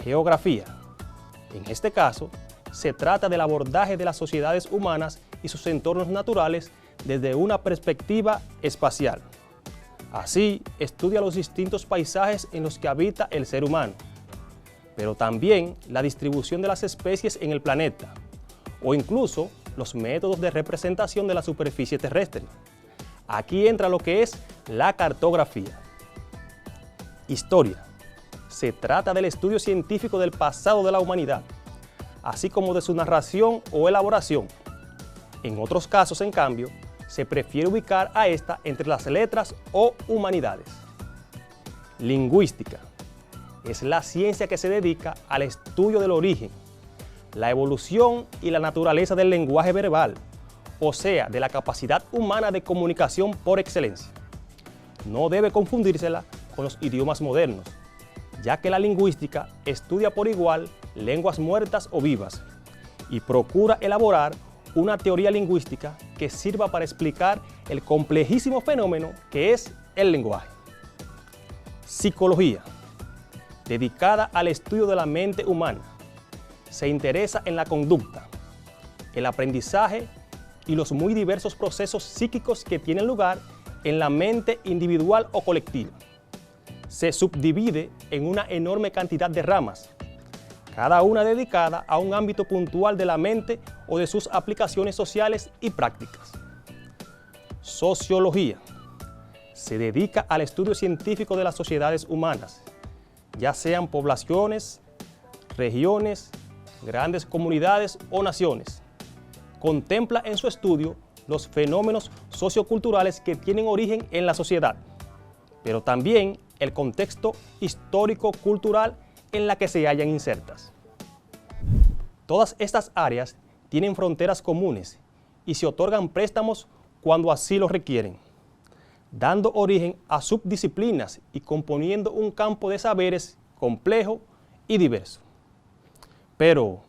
Geografía. En este caso, se trata del abordaje de las sociedades humanas y sus entornos naturales desde una perspectiva espacial. Así, estudia los distintos paisajes en los que habita el ser humano, pero también la distribución de las especies en el planeta, o incluso los métodos de representación de la superficie terrestre. Aquí entra lo que es la cartografía. Historia. Se trata del estudio científico del pasado de la humanidad, así como de su narración o elaboración. En otros casos, en cambio, se prefiere ubicar a esta entre las letras o humanidades. Lingüística. Es la ciencia que se dedica al estudio del origen, la evolución y la naturaleza del lenguaje verbal, o sea, de la capacidad humana de comunicación por excelencia. No debe confundírsela con los idiomas modernos, ya que la lingüística estudia por igual lenguas muertas o vivas y procura elaborar una teoría lingüística que sirva para explicar el complejísimo fenómeno que es el lenguaje. Psicología, dedicada al estudio de la mente humana, se interesa en la conducta, el aprendizaje y los muy diversos procesos psíquicos que tienen lugar en la mente individual o colectiva. Se subdivide en una enorme cantidad de ramas, cada una dedicada a un ámbito puntual de la mente o de sus aplicaciones sociales y prácticas. Sociología. Se dedica al estudio científico de las sociedades humanas, ya sean poblaciones, regiones, grandes comunidades o naciones. Contempla en su estudio los fenómenos socioculturales que tienen origen en la sociedad, pero también el contexto histórico-cultural en la que se hallan insertas. Todas estas áreas tienen fronteras comunes y se otorgan préstamos cuando así lo requieren, dando origen a subdisciplinas y componiendo un campo de saberes complejo y diverso. Pero,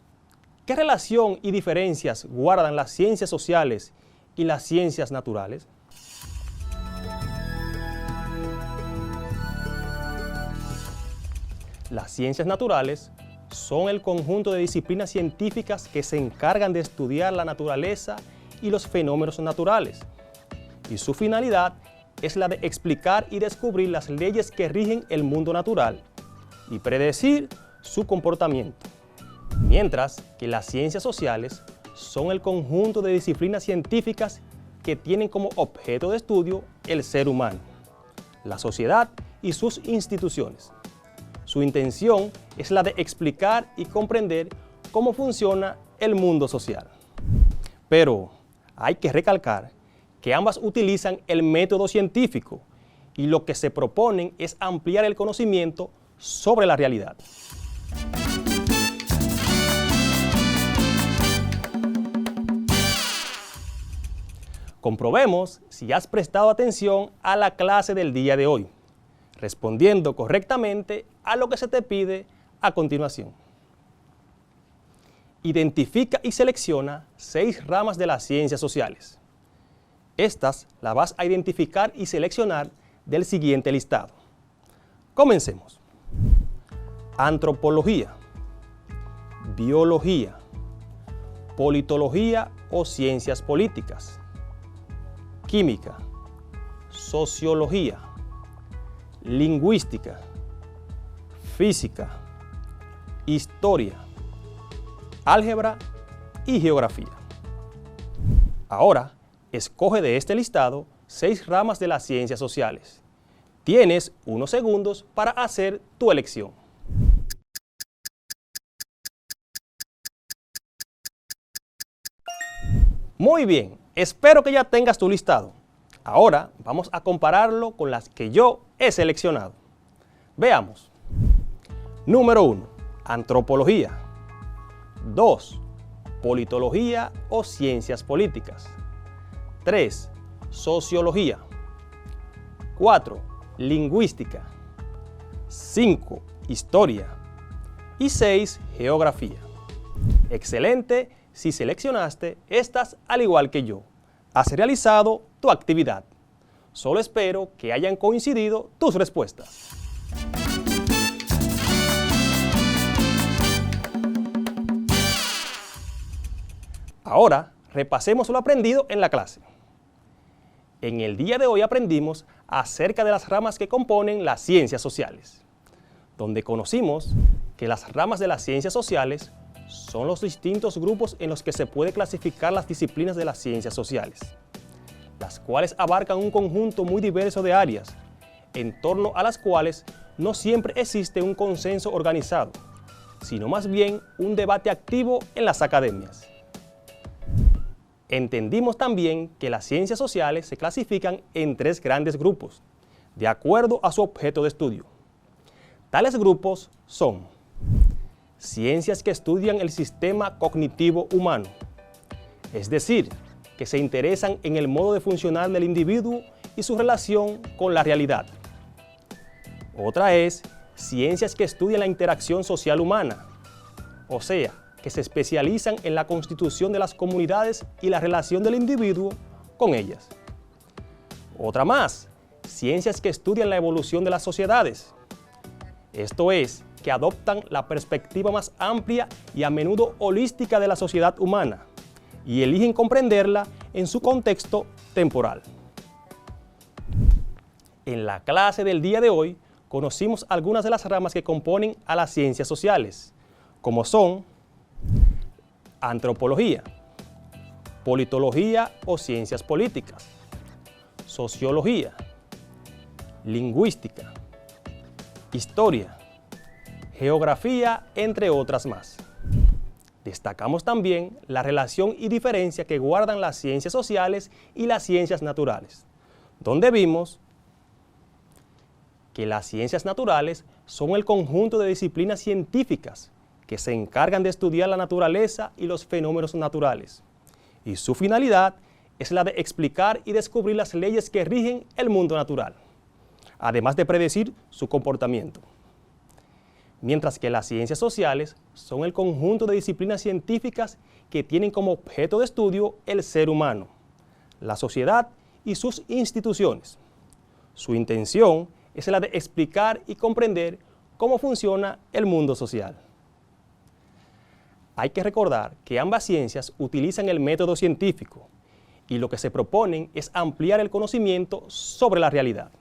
¿qué relación y diferencias guardan las ciencias sociales y las ciencias naturales? Las ciencias naturales son el conjunto de disciplinas científicas que se encargan de estudiar la naturaleza y los fenómenos naturales, y su finalidad es la de explicar y descubrir las leyes que rigen el mundo natural y predecir su comportamiento. Mientras que las ciencias sociales son el conjunto de disciplinas científicas que tienen como objeto de estudio el ser humano, la sociedad y sus instituciones. Su intención es la de explicar y comprender cómo funciona el mundo social. Pero hay que recalcar que ambas utilizan el método científico y lo que se proponen es ampliar el conocimiento sobre la realidad. Comprobemos si has prestado atención a la clase del día de hoy, respondiendo correctamente a lo que se te pide a continuación. Identifica y selecciona 6 ramas de las ciencias sociales. Estas las vas a identificar y seleccionar del siguiente listado. Comencemos. Antropología, biología, politología o ciencias políticas, química, sociología, lingüística, física, historia, álgebra y geografía. Ahora, escoge de este listado 6 ramas de las ciencias sociales. Tienes unos segundos para hacer tu elección. Muy bien, espero que ya tengas tu listado. Ahora vamos a compararlo con las que yo he seleccionado. Veamos. Número 1. Antropología. 2. Politología o ciencias políticas. 3. Sociología. 4. Lingüística. 5. Historia. Y 6. Geografía. Excelente si seleccionaste estas al igual que yo. Has realizado tu actividad. Solo espero que hayan coincidido tus respuestas. Ahora, repasemos lo aprendido en la clase. En el día de hoy aprendimos acerca de las ramas que componen las ciencias sociales, donde conocimos que las ramas de las ciencias sociales son los distintos grupos en los que se puede clasificar las disciplinas de las ciencias sociales, las cuales abarcan un conjunto muy diverso de áreas, en torno a las cuales no siempre existe un consenso organizado, sino más bien un debate activo en las academias. Entendimos también que las ciencias sociales se clasifican en 3 grandes grupos, de acuerdo a su objeto de estudio. Tales grupos son ciencias que estudian el sistema cognitivo humano, es decir, que se interesan en el modo de funcionar del individuo y su relación con la realidad. Otra es ciencias que estudian la interacción social humana, o sea, que se especializan en la constitución de las comunidades y la relación del individuo con ellas. Otra más, ciencias que estudian la evolución de las sociedades. Esto es, que adoptan la perspectiva más amplia y a menudo holística de la sociedad humana y eligen comprenderla en su contexto temporal. En la clase del día de hoy conocimos algunas de las ramas que componen a las ciencias sociales, como son antropología, politología o ciencias políticas, sociología, lingüística, historia, geografía, entre otras más. Destacamos también la relación y diferencia que guardan las ciencias sociales y las ciencias naturales, donde vimos que las ciencias naturales son el conjunto de disciplinas científicas que se encargan de estudiar la naturaleza y los fenómenos naturales, y su finalidad es la de explicar y descubrir las leyes que rigen el mundo natural, además de predecir su comportamiento. Mientras que las ciencias sociales son el conjunto de disciplinas científicas que tienen como objeto de estudio el ser humano, la sociedad y sus instituciones. Su intención es la de explicar y comprender cómo funciona el mundo social. Hay que recordar que ambas ciencias utilizan el método científico y lo que se proponen es ampliar el conocimiento sobre la realidad.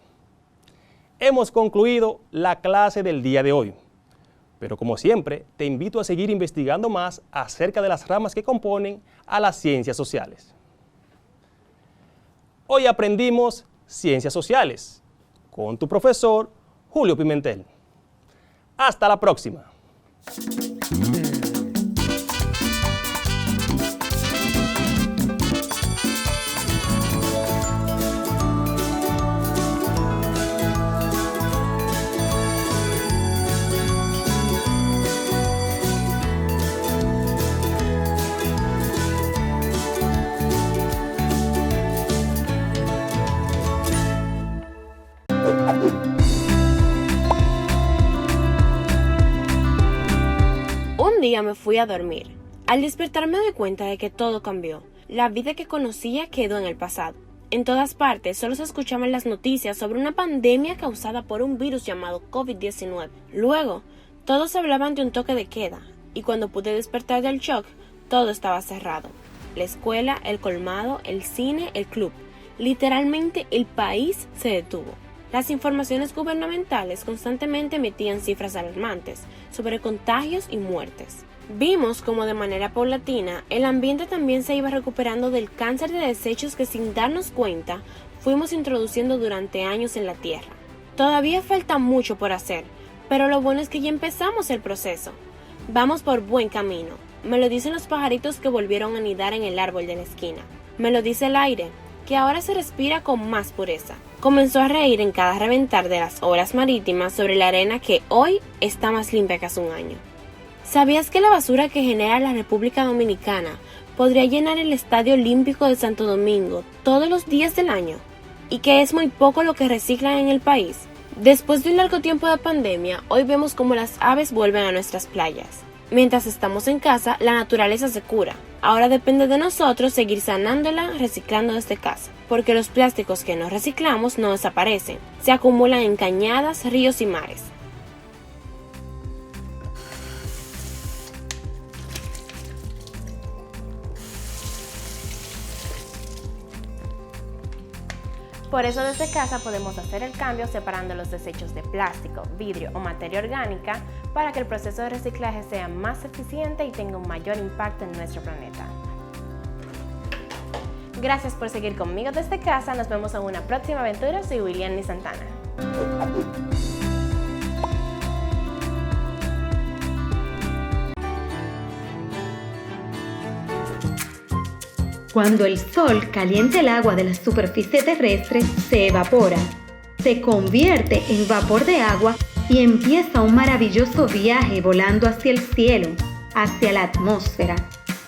Hemos concluido la clase del día de hoy. Pero como siempre, te invito a seguir investigando más acerca de las ramas que componen a las ciencias sociales. Hoy aprendimos Ciencias Sociales con tu profesor Julio Pimentel. Hasta la próxima. Un día me fui a dormir. Al despertar me doy cuenta de que todo cambió. La vida que conocía quedó en el pasado. En todas partes solo se escuchaban las noticias sobre una pandemia causada por un virus llamado COVID-19. Luego, todos hablaban de un toque de queda, y cuando pude despertar del shock, todo estaba cerrado. La escuela, el colmado, el cine, el club. Literalmente el país se detuvo. Las informaciones gubernamentales constantemente emitían cifras alarmantes sobre contagios y muertes. Vimos como de manera paulatina el ambiente también se iba recuperando del cáncer de desechos que sin darnos cuenta fuimos introduciendo durante años en la Tierra. Todavía falta mucho por hacer, pero lo bueno es que ya empezamos el proceso. Vamos por buen camino. Me lo dicen los pajaritos que volvieron a anidar en el árbol de la esquina. Me lo dice el aire, que ahora se respira con más pureza. Comenzó a reír en cada reventar de las olas marítimas sobre la arena que hoy está más limpia que hace un año. ¿Sabías que la basura que genera la República Dominicana podría llenar el Estadio Olímpico de Santo Domingo todos los días del año? Y que es muy poco lo que reciclan en el país. Después de un largo tiempo de pandemia, hoy vemos cómo las aves vuelven a nuestras playas. Mientras estamos en casa, la naturaleza se cura. Ahora depende de nosotros seguir sanándola, reciclando desde casa. Porque los plásticos que no reciclamos no desaparecen. Se acumulan en cañadas, ríos y mares. Por eso desde casa podemos hacer el cambio separando los desechos de plástico, vidrio o materia orgánica para que el proceso de reciclaje sea más eficiente y tenga un mayor impacto en nuestro planeta. Gracias por seguir conmigo desde casa, nos vemos en una próxima aventura, soy William Santana. Cuando el sol calienta el agua de la superficie terrestre, se evapora, se convierte en vapor de agua y empieza un maravilloso viaje volando hacia el cielo, hacia la atmósfera.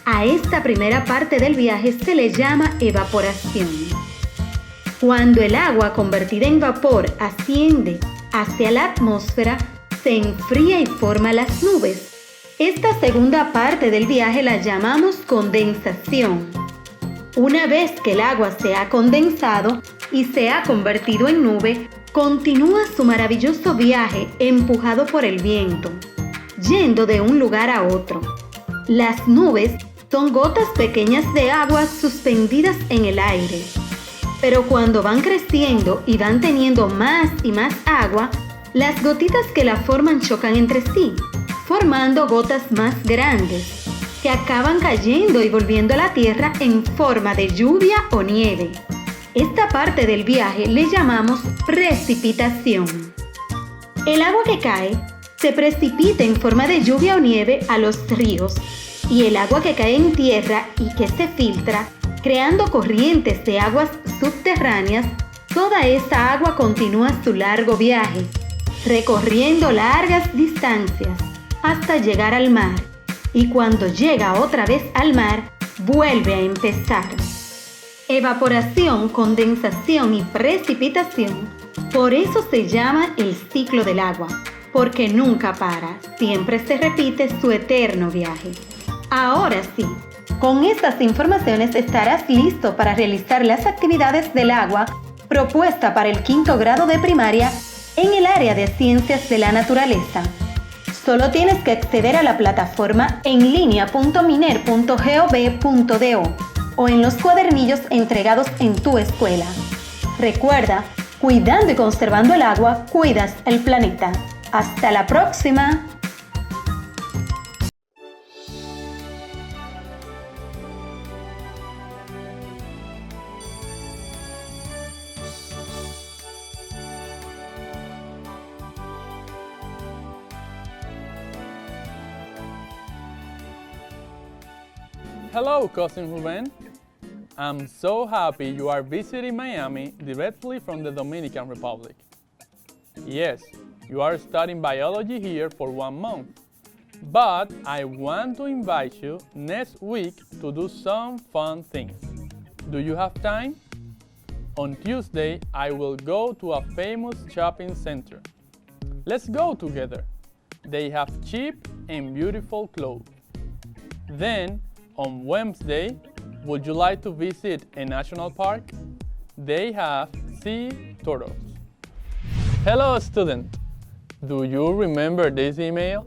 A esta primera parte del viaje se le llama evaporación. Cuando el agua convertida en vapor asciende hacia la atmósfera, se enfría y forma las nubes. Esta segunda parte del viaje la llamamos condensación. Una vez que el agua se ha condensado y se ha convertido en nube, continúa su maravilloso viaje empujado por el viento, yendo de un lugar a otro. Las nubes son gotas pequeñas de agua suspendidas en el aire. Pero cuando van creciendo y van teniendo más y más agua, las gotitas que la forman chocan entre sí, formando gotas más grandes, que acaban cayendo y volviendo a la tierra en forma de lluvia o nieve. Esta parte del viaje le llamamos precipitación. El agua que cae se precipita en forma de lluvia o nieve a los ríos, y el agua que cae en tierra y que se filtra, creando corrientes de aguas subterráneas, toda esta agua continúa su largo viaje, recorriendo largas distancias hasta llegar al mar, y cuando llega otra vez al mar, vuelve a empezar. Evaporación, condensación y precipitación, por eso se llama el ciclo del agua, porque nunca para, siempre se repite su eterno viaje. Ahora sí, con estas informaciones estarás listo para realizar las actividades del agua propuesta para el 5º grado de primaria en el área de Ciencias de la Naturaleza. Solo tienes que acceder a la plataforma enlinea.miner.gov.do o en los cuadernillos entregados en tu escuela. Recuerda, cuidando y conservando el agua, cuidas el planeta. ¡Hasta la próxima! Hello, Cousin Ruben. I'm so happy you are visiting Miami directly from the Dominican Republic. Yes, you are studying biology here for 1 month. But I want to invite you next week to do some fun things. Do you have time? On Tuesday, I will go to a famous shopping center. Let's go together. They have cheap and beautiful clothes. Then, on Wednesday, would you like to visit a national park? They have sea turtles. Hello, student. Do you remember this email?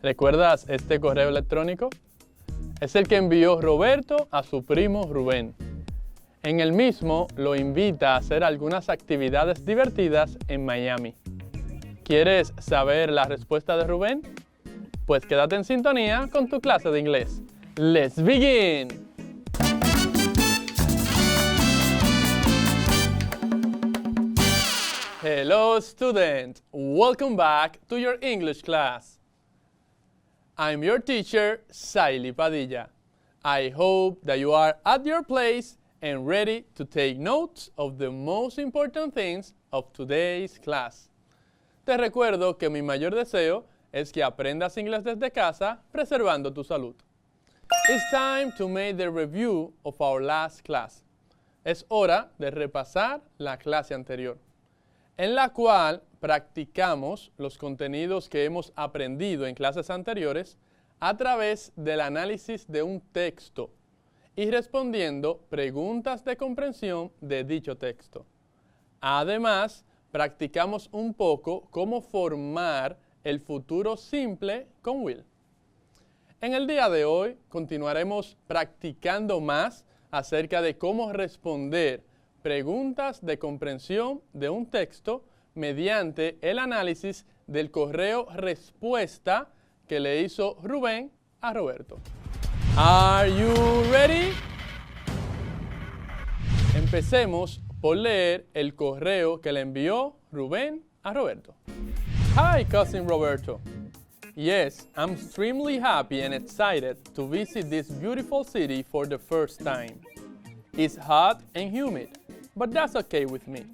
¿Recuerdas este correo electrónico? Es el que envió Roberto a su primo Rubén. En el mismo lo invita a hacer algunas actividades divertidas en Miami. ¿Quieres saber la respuesta de Rubén? Pues quédate en sintonía con tu clase de inglés. Let's begin! Hello, students! Welcome back to your English class. I'm your teacher, Saily Padilla. I hope that you are at your place and ready to take notes of the most important things of today's class. Te recuerdo que mi mayor deseo es que aprendas inglés desde casa, preservando tu salud. It's time to make the review of our last class. Es hora de repasar la clase anterior, en la cual practicamos los contenidos que hemos aprendido en clases anteriores a través del análisis de un texto y respondiendo preguntas de comprensión de dicho texto. Además, practicamos un poco cómo formar el futuro simple con will. En el día de hoy continuaremos practicando más acerca de cómo responder preguntas de comprensión de un texto mediante el análisis del correo respuesta que le hizo Rubén a Roberto. Are you ready? Empecemos por leer el correo que le envió Rubén a Roberto. Hi, cousin Roberto. Yes, I'm extremely happy and excited to visit this beautiful city for the first time. It's hot and humid, but that's okay with me.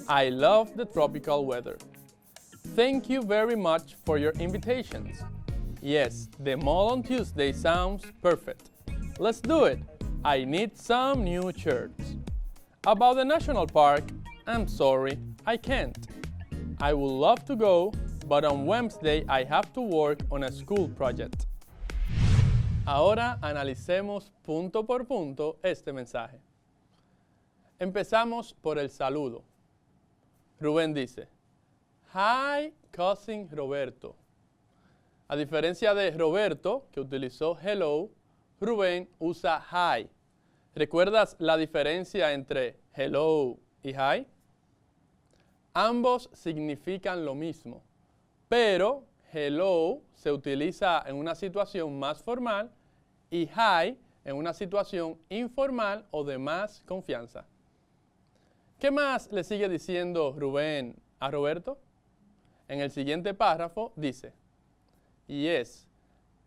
I love the tropical weather. Thank you very much for your invitations. Yes, the mall on Tuesday sounds perfect. let's do it. I need some new shirts. About the national park, I'm sorry, I can't. I would love to go, but on Wednesday I have to work on a school project. Ahora analicemos punto por punto este mensaje. Empezamos por el saludo. Rubén dice, Hi, cousin Roberto. A diferencia de Roberto, que utilizó hello, Rubén usa hi. ¿Recuerdas la diferencia entre hello y hi? Ambos significan lo mismo, pero hello se utiliza en una situación más formal y hi en una situación informal o de más confianza. ¿Qué más le sigue diciendo Rubén a Roberto? En el siguiente párrafo dice, Yes,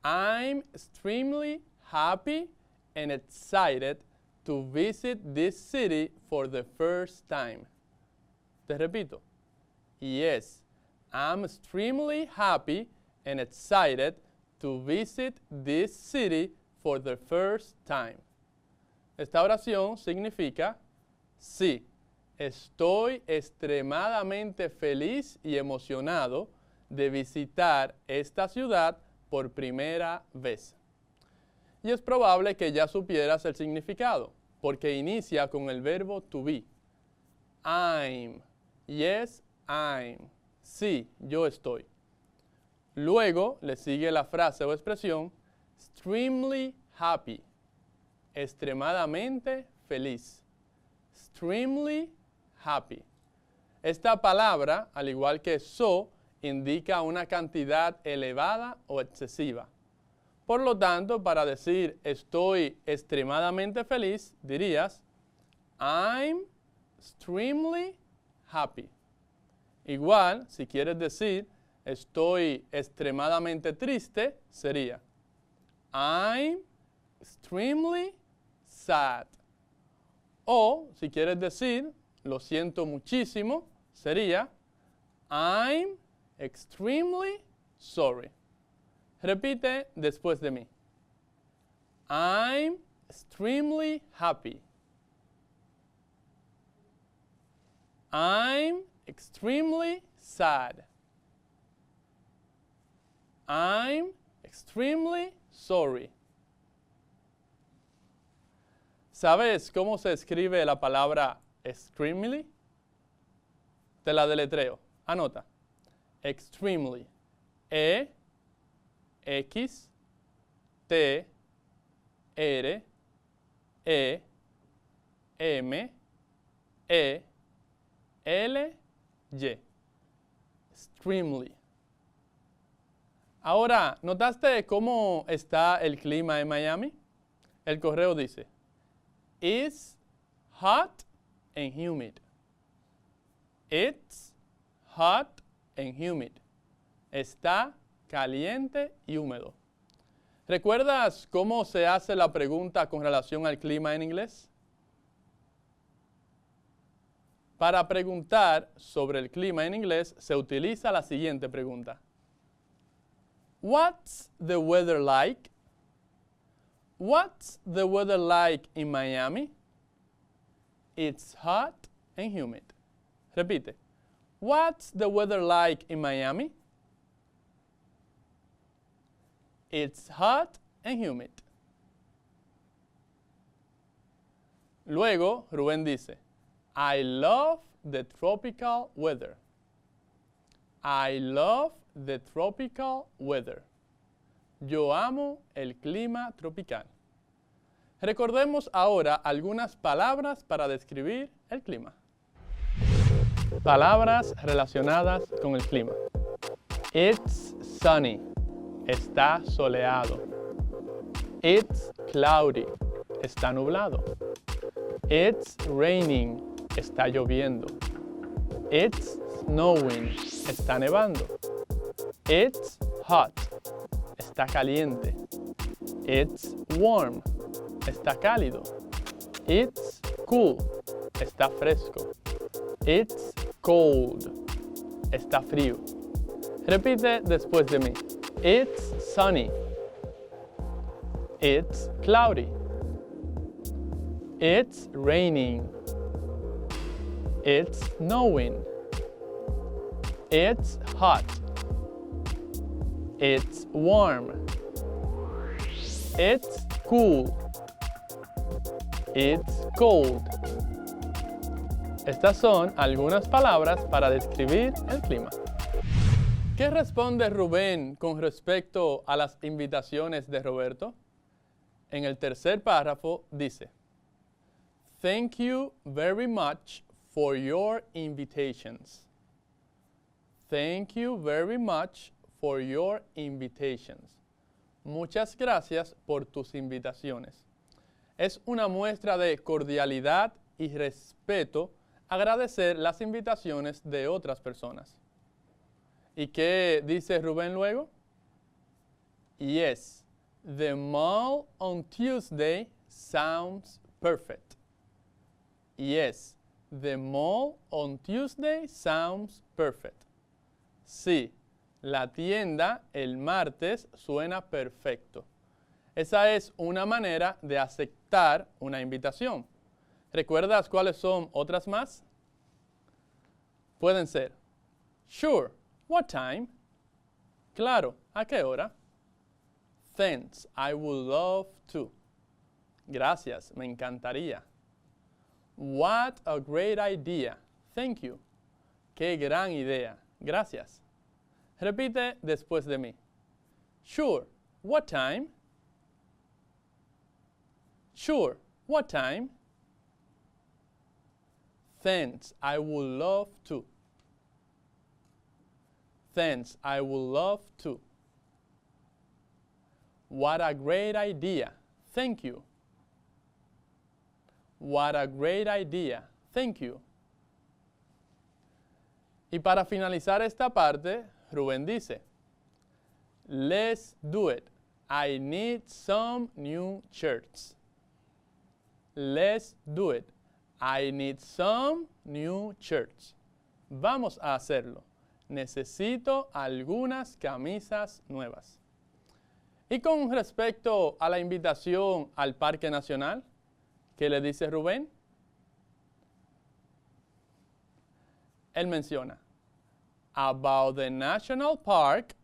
I'm extremely happy and excited to visit this city for the first time. Te repito. Yes, I'm extremely happy and excited to visit this city for the first time. Esta oración significa, sí, estoy extremadamente feliz y emocionado de visitar esta ciudad por primera vez. Y es probable que ya supieras el significado, porque inicia con el verbo to be. I'm. Yes, I'm. Sí, yo estoy. Luego le sigue la frase o expresión extremely happy. Extremadamente feliz. Extremely happy. Esta palabra, al igual que so, indica una cantidad elevada o excesiva. Por lo tanto, para decir estoy extremadamente feliz, dirías I'm extremely happy. Igual, si quieres decir estoy extremadamente triste, sería I'm extremely sad. O, si quieres decir lo siento muchísimo, sería I'm extremely sorry. Repite después de mí. I'm extremely happy. I'm extremely sad. I'm extremely sorry. ¿Sabes cómo se escribe la palabra extremely? Te la deletreo. Anota. Extremely. E, X, T, R, E, M, E, L, Y. Extremely. Ahora, ¿notaste cómo está el clima en Miami? El correo dice, It's hot and humid. It's hot and humid. Está caliente y húmedo. ¿Recuerdas cómo se hace la pregunta con relación al clima en inglés? Para preguntar sobre el clima en inglés se utiliza la siguiente pregunta. What's the weather like? What's the weather like in Miami? It's hot and humid. Repite. What's the weather like in Miami? It's hot and humid. Luego, Rubén dice, I love the tropical weather. I love the tropical weather. Yo amo el clima tropical. Recordemos ahora algunas palabras para describir el clima. Palabras relacionadas con el clima. It's sunny. Está soleado. It's cloudy. Está nublado. It's raining. Está lloviendo. It's snowing. Está nevando. It's hot. Está caliente. It's warm. Está cálido. It's cool. Está fresco. It's cold. Está frío. Repite después de mí. It's sunny. It's cloudy. It's raining. It's snowing. It's hot. It's warm. It's cool. It's cold. Estas son algunas palabras para describir el clima. ¿Qué responde Rubén con respecto a las invitaciones de Roberto? En el tercer párrafo dice, Thank you very much for your invitations. Thank you very much for your invitations. Muchas gracias por tus invitaciones. Es una muestra de cordialidad y respeto agradecer las invitaciones de otras personas. ¿Y qué dice Rubén luego? Yes, the mall on Tuesday sounds perfect. Yes, the mall on Tuesday sounds perfect. Sí, la tienda el martes suena perfecto. Esa es una manera de aceptar una invitación. ¿Recuerdas cuáles son otras más? Pueden ser, Sure, what time? Claro, ¿a qué hora? Thanks, I would love to. Gracias, me encantaría. What a great idea. Thank you. Qué gran idea. Gracias. Repite después de mí. Sure, what time? Sure, what time? Thanks, I would love to. Thanks, I would love to. What a great idea. Thank you. What a great idea. Thank you. Y para finalizar esta parte, Rubén dice, Let's do it. I need some new shirts. Let's do it. I need some new shirts. Vamos a hacerlo. Necesito algunas camisas nuevas. Y con respecto a la invitación al Parque Nacional, ¿qué le dice Rubén? Él menciona, About the National Park,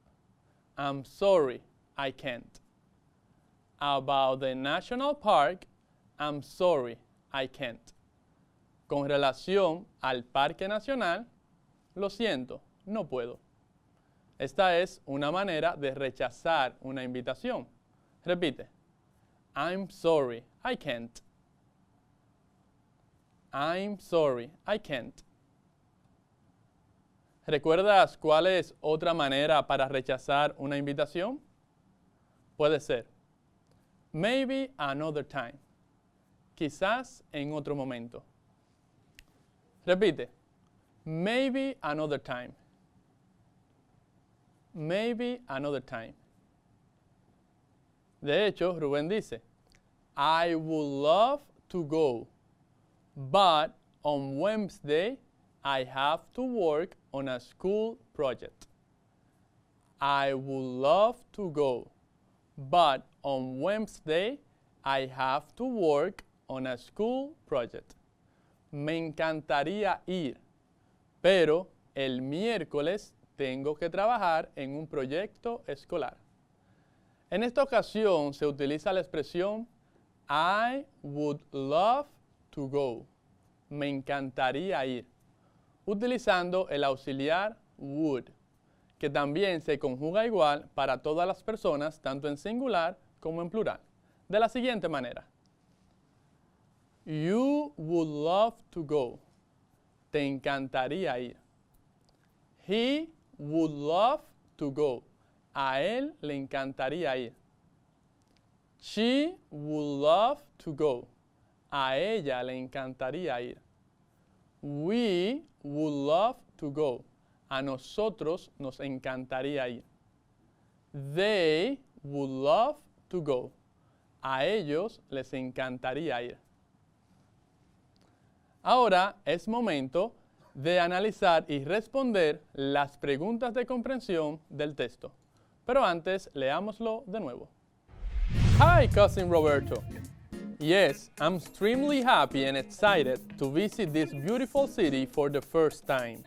I'm sorry, I can't. About the National Park, I'm sorry, I can't. Con relación al Parque Nacional, lo siento, no puedo. Esta es una manera de rechazar una invitación. Repite. I'm sorry, I can't. I'm sorry, I can't. ¿Recuerdas cuál es otra manera para rechazar una invitación? Puede ser, maybe another time. Quizás en otro momento. Repite, maybe another time. Maybe another time. De hecho, Rubén dice, I would love to go, but on Wednesday I have to work on a school project. I would love to go, but on Wednesday I have to work on a school project. Me encantaría ir, pero el miércoles tengo que trabajar en un proyecto escolar. En esta ocasión se utiliza la expresión I would love to go. Me encantaría ir, utilizando el auxiliar would, que también se conjuga igual para todas las personas, tanto en singular como en plural, de la siguiente manera. You would love to go. Te encantaría ir. He would love to go. A él le encantaría ir. She would love to go. A ella le encantaría ir. We would love to go. A nosotros nos encantaría ir. They would love to go. A ellos les encantaría ir. Ahora es momento de analizar y responder las preguntas de comprensión del texto. Pero antes, leámoslo de nuevo. Hi, cousin Roberto. Yes, I'm extremely happy and excited to visit this beautiful city for the first time.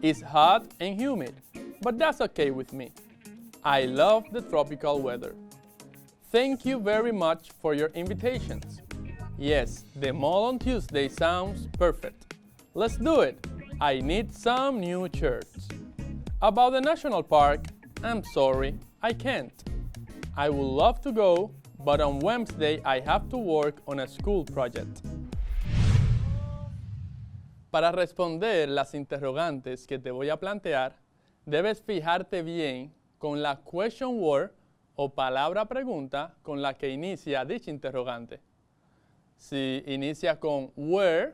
It's hot and humid, but that's okay with me. I love the tropical weather. Thank you very much for your invitations. Yes, the mall on Tuesday sounds perfect. Let's do it. I need some new shirts. About the national park, I'm sorry, I can't. I would love to go, but on Wednesday I have to work on a school project. Para responder las interrogantes que te voy a plantear, debes fijarte bien con la question word o palabra pregunta con la que inicia dicha interrogante. Si inicia con where,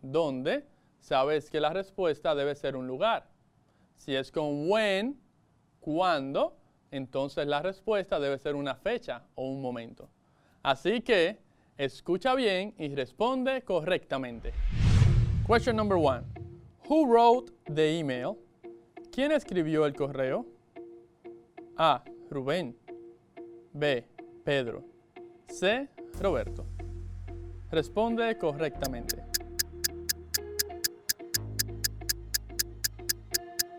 ¿dónde?, sabes que la respuesta debe ser un lugar. Si es con when, ¿cuándo?, entonces la respuesta debe ser una fecha o un momento. Así que, escucha bien y responde correctamente. Question number 1. Who wrote the email? ¿Quién escribió el correo? A. Rubén. B. Pedro. C. Roberto. Responde correctamente.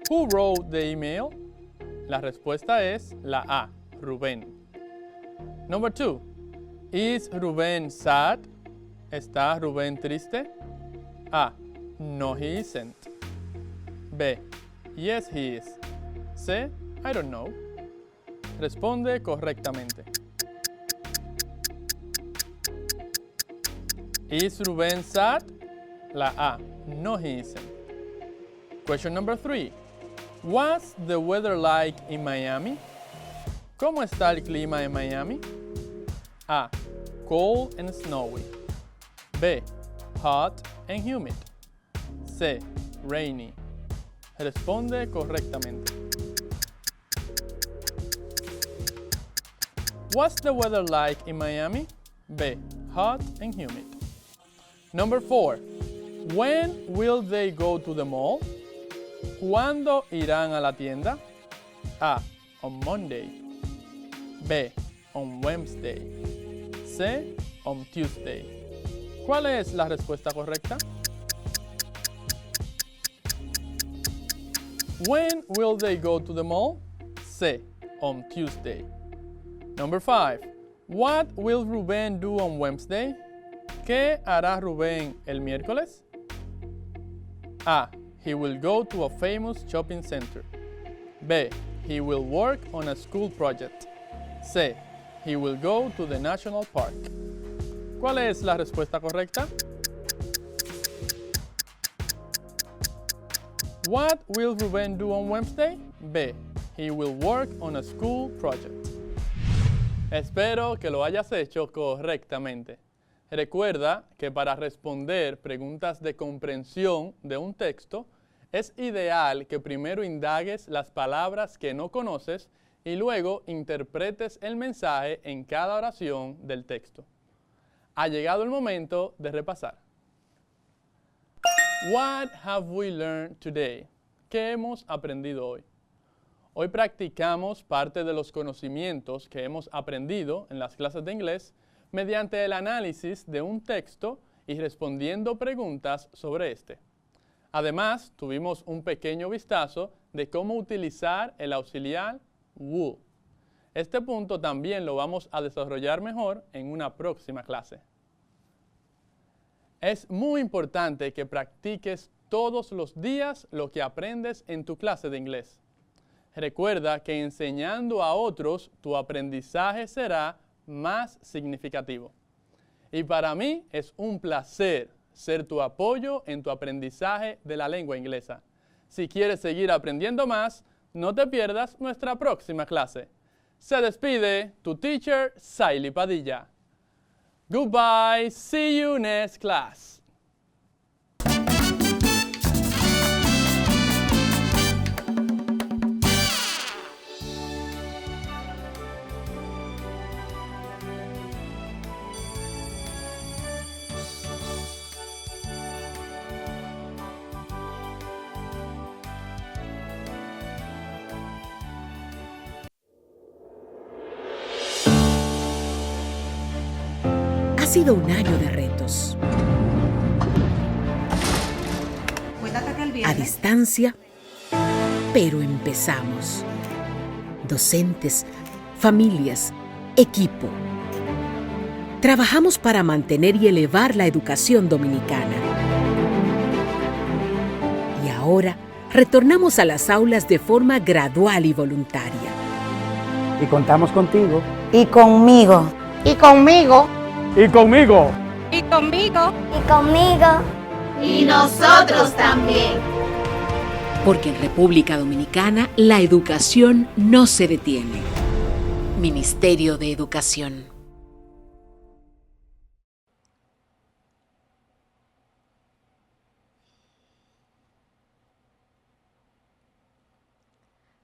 Who wrote the email? La respuesta es la A. Rubén. Number 2. Is Rubén sad? ¿Está Rubén triste? A. No, he isn't. B. Yes, he is. C. I don't know. Responde correctamente. Is Rubén sad? La A. No, he isn't. Question number 3. What's the weather like in Miami? ¿Cómo está el clima en Miami? A. Cold and snowy. B. Hot and humid. C. Rainy. Responde correctamente. What's the weather like in Miami? B. Hot and humid. Number 4. When will they go to the mall? ¿Cuándo irán a la tienda? A. On Monday. B. On Wednesday. C. On Tuesday. ¿Cuál es la respuesta correcta? When will they go to the mall? C. On Tuesday. Number 5. What will Rubén do on Wednesday? ¿Qué hará Rubén el miércoles? A. He will go to a famous shopping center. B. He will work on a school project. C. He will go to the national park. ¿Cuál es la respuesta correcta? What will Rubén do on Wednesday? B. He will work on a school project. Espero que lo hayas hecho correctamente. Recuerda que para responder preguntas de comprensión de un texto, es ideal que primero indagues las palabras que no conoces y luego interpretes el mensaje en cada oración del texto. Ha llegado el momento de repasar. What have we learned today? ¿Qué hemos aprendido hoy? Hoy practicamos parte de los conocimientos que hemos aprendido en las clases de inglés mediante el análisis de un texto y respondiendo preguntas sobre este. Además, tuvimos un pequeño vistazo de cómo utilizar el auxiliar will. Este punto también lo vamos a desarrollar mejor en una próxima clase. Es muy importante que practiques todos los días lo que aprendes en tu clase de inglés. Recuerda que enseñando a otros, tu aprendizaje será más significativo. Y para mí es un placer ser tu apoyo en tu aprendizaje de la lengua inglesa. Si quieres seguir aprendiendo más, no te pierdas nuestra próxima clase. Se despide tu teacher, Saily Padilla. Goodbye, see you next class. sido un año de retos. A distancia, pero empezamos. Docentes, familias, equipo. Trabajamos para mantener y elevar la educación dominicana. Y ahora retornamos a las aulas de forma gradual y voluntaria. Y contamos contigo. Y conmigo. Y conmigo. Y conmigo. Y conmigo. Y conmigo. Y nosotros también. Porque en República Dominicana la educación no se detiene. Ministerio de Educación.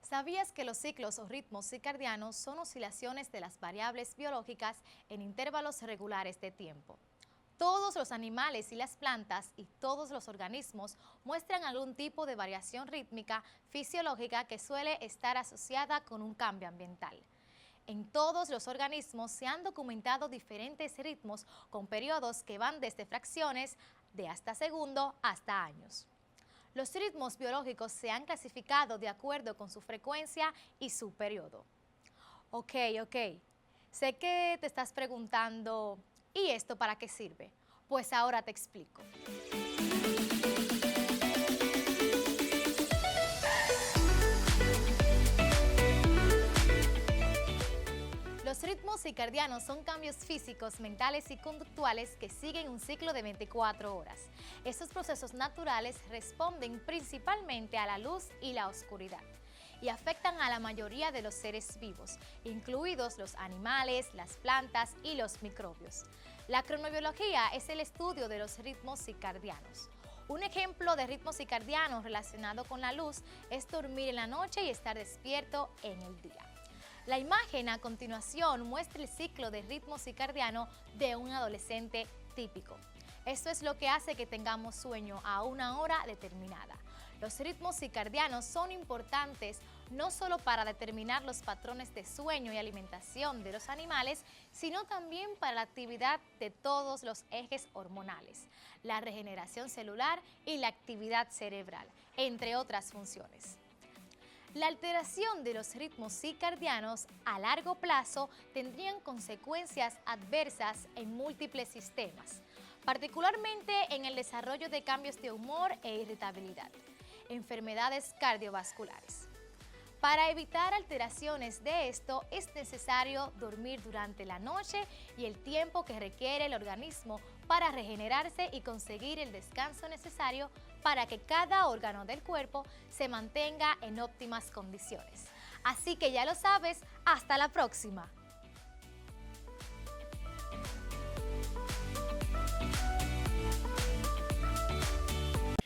¿Sabías que los ciclos o ritmos circadianos son oscilaciones de las variables biológicas en intervalos regulares de tiempo? Todos los animales y las plantas y todos los organismos muestran algún tipo de variación rítmica fisiológica que suele estar asociada con un cambio ambiental. En todos los organismos se han documentado diferentes ritmos con periodos que van desde fracciones de hasta segundo hasta años. Los ritmos biológicos se han clasificado de acuerdo con su frecuencia y su periodo. Ok. Sé que te estás preguntando, ¿y esto para qué sirve? Pues ahora te explico. Los ritmos circadianos son cambios físicos, mentales y conductuales que siguen un ciclo de 24 horas. Estos procesos naturales responden principalmente a la luz y la oscuridad y afectan a la mayoría de los seres vivos, incluidos los animales, las plantas y los microbios. La cronobiología es el estudio de los ritmos circadianos. Un ejemplo de ritmo circadiano relacionado con la luz es dormir en la noche y estar despierto en el día. La imagen a continuación muestra el ciclo de ritmo circadiano de un adolescente típico. Esto es lo que hace que tengamos sueño a una hora determinada. Los ritmos circadianos son importantes no solo para determinar los patrones de sueño y alimentación de los animales, sino también para la actividad de todos los ejes hormonales, la regeneración celular y la actividad cerebral, entre otras funciones. La alteración de los ritmos circadianos a largo plazo tendrían consecuencias adversas en múltiples sistemas, particularmente en el desarrollo de cambios de humor e irritabilidad, enfermedades cardiovasculares. Para evitar alteraciones de esto es necesario dormir durante la noche y el tiempo que requiere el organismo para regenerarse y conseguir el descanso necesario para que cada órgano del cuerpo se mantenga en óptimas condiciones. Así que ya lo sabes, hasta la próxima.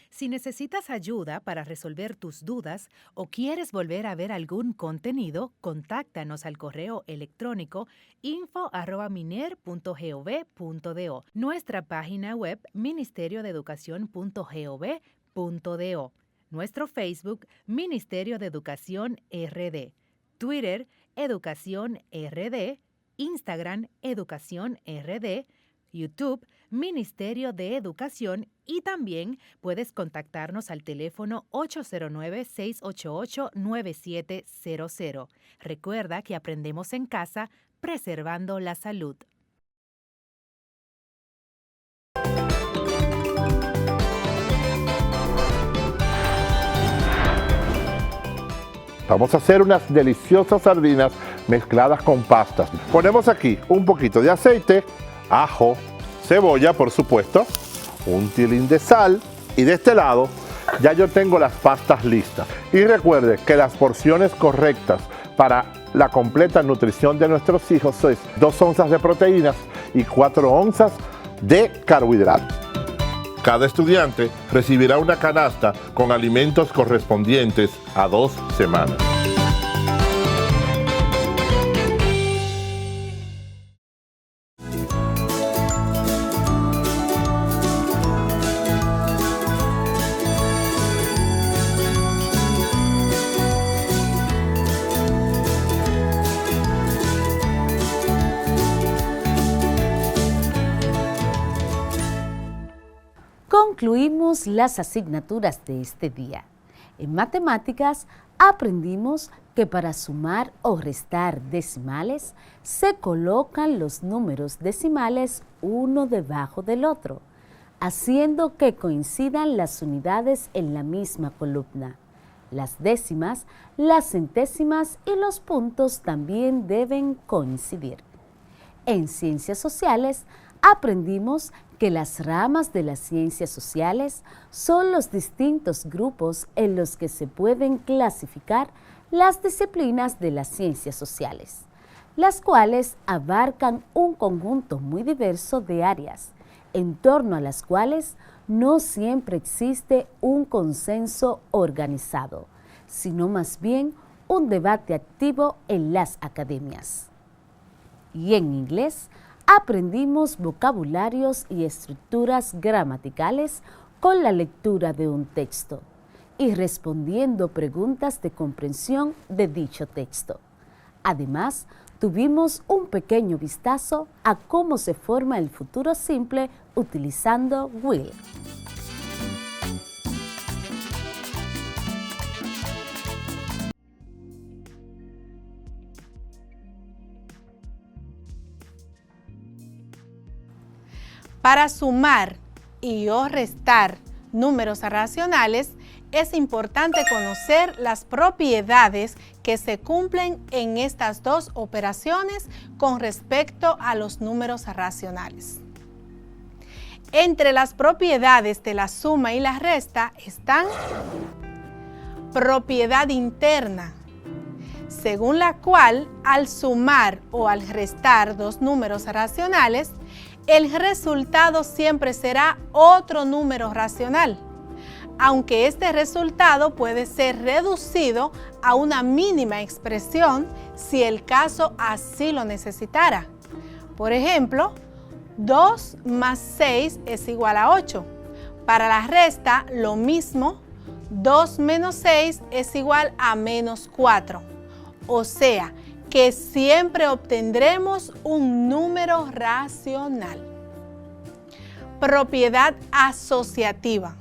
Si necesitas ayuda para resolver tus dudas o quieres volver a ver algún contenido, contáctanos al correo electrónico info@miner.gov.do, nuestra página web ministeriodeeducacion.gov.do, nuestro Facebook Ministerio de Educación RD, Twitter Educación RD, Instagram Educación RD, YouTube Ministerio de Educación y también puedes contactarnos al teléfono 809-688-9700. Recuerda que aprendemos en casa preservando la salud. Vamos a hacer unas deliciosas sardinas mezcladas con pastas. Ponemos aquí un poquito de aceite, ajo, cebolla, por supuesto, un tilín de sal y de este lado ya yo tengo las pastas listas. Y recuerde que las porciones correctas para la completa nutrición de nuestros hijos es 2 onzas de proteínas y 4 onzas de carbohidratos. Cada estudiante recibirá una canasta con alimentos correspondientes a 2 semanas. Repasemos las asignaturas de este día. En matemáticas aprendimos que para sumar o restar decimales se colocan los números decimales uno debajo del otro, haciendo que coincidan las unidades en la misma columna. Las décimas, las centésimas y los puntos también deben coincidir. En ciencias sociales aprendimos que las ramas de las ciencias sociales son los distintos grupos en los que se pueden clasificar las disciplinas de las ciencias sociales, las cuales abarcan un conjunto muy diverso de áreas, en torno a las cuales no siempre existe un consenso organizado, sino más bien un debate activo en las academias. Y en inglés, aprendimos vocabularios y estructuras gramaticales con la lectura de un texto y respondiendo preguntas de comprensión de dicho texto. Además, tuvimos un pequeño vistazo a cómo se forma el futuro simple utilizando will. Para sumar y o restar números racionales, es importante conocer las propiedades que se cumplen en estas dos operaciones con respecto a los números racionales. Entre las propiedades de la suma y la resta están propiedad interna, según la cual al sumar o al restar dos números racionales, el resultado siempre será otro número racional, aunque este resultado puede ser reducido a una mínima expresión si el caso así lo necesitara. Por ejemplo, 2 más 6 es igual a 8. Para la resta, lo mismo, 2 menos 6 es igual a menos 4. O sea, que siempre obtendremos un número racional. Propiedad asociativa.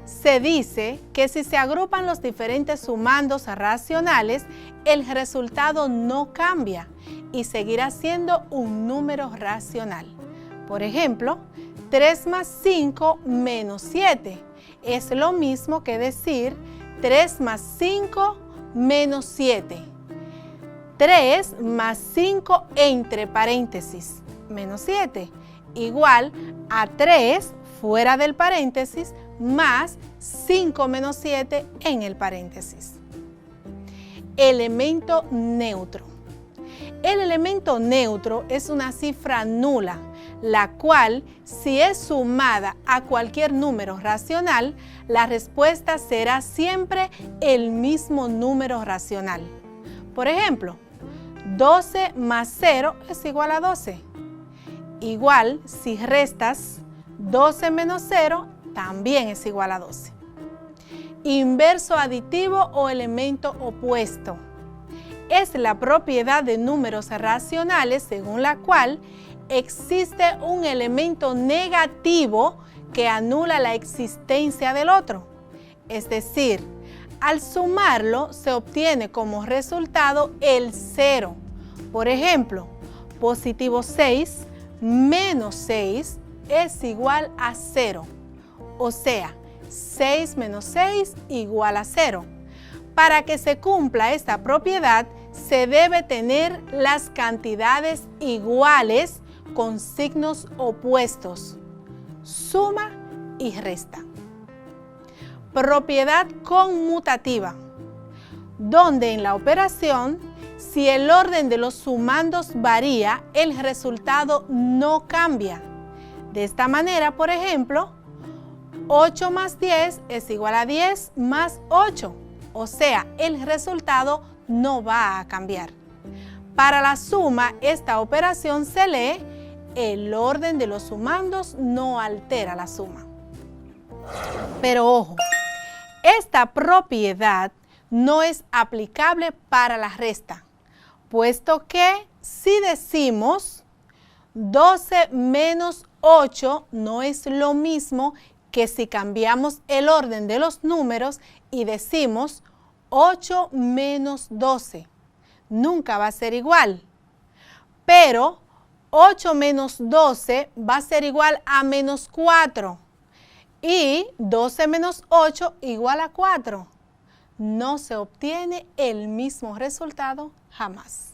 Se dice que si se agrupan los diferentes sumandos racionales, el resultado no cambia y seguirá siendo un número racional. Por ejemplo, 3 más 5 menos 7 es lo mismo que decir 3 más 5 menos 7. 3 más 5 entre paréntesis menos 7 igual a 3 fuera del paréntesis más 5 menos 7 en el paréntesis. Elemento neutro. El elemento neutro es una cifra nula, la cual, si es sumada a cualquier número racional, la respuesta será siempre el mismo número racional. Por ejemplo, 12 más 0 es igual a 12. Igual, si restas 12 menos 0, también es igual a 12. Inverso aditivo o elemento opuesto. Es la propiedad de números racionales según la cual existe un elemento negativo que anula la existencia del otro. Es decir, al sumarlo se obtiene como resultado el 0. Por ejemplo, positivo 6 menos 6 es igual a 0. O sea, 6 menos 6 igual a 0. Para que se cumpla esta propiedad, se debe tener las cantidades iguales con signos opuestos, suma y resta. Propiedad conmutativa, donde en la operación, si el orden de los sumandos varía, el resultado no cambia. De esta manera, por ejemplo, 8 más 10 es igual a 10 más 8. O sea, el resultado no va a cambiar. Para la suma, esta operación se lee, el orden de los sumandos no altera la suma. Pero ojo, esta propiedad no es aplicable para la resta, puesto que si decimos 12 menos 8 no es lo mismo que si cambiamos el orden de los números y decimos 8 menos 12, nunca va a ser igual. Pero 8 menos 12 va a ser igual a menos 4. Y 12 menos 8 igual a 4. No se obtiene el mismo resultado jamás.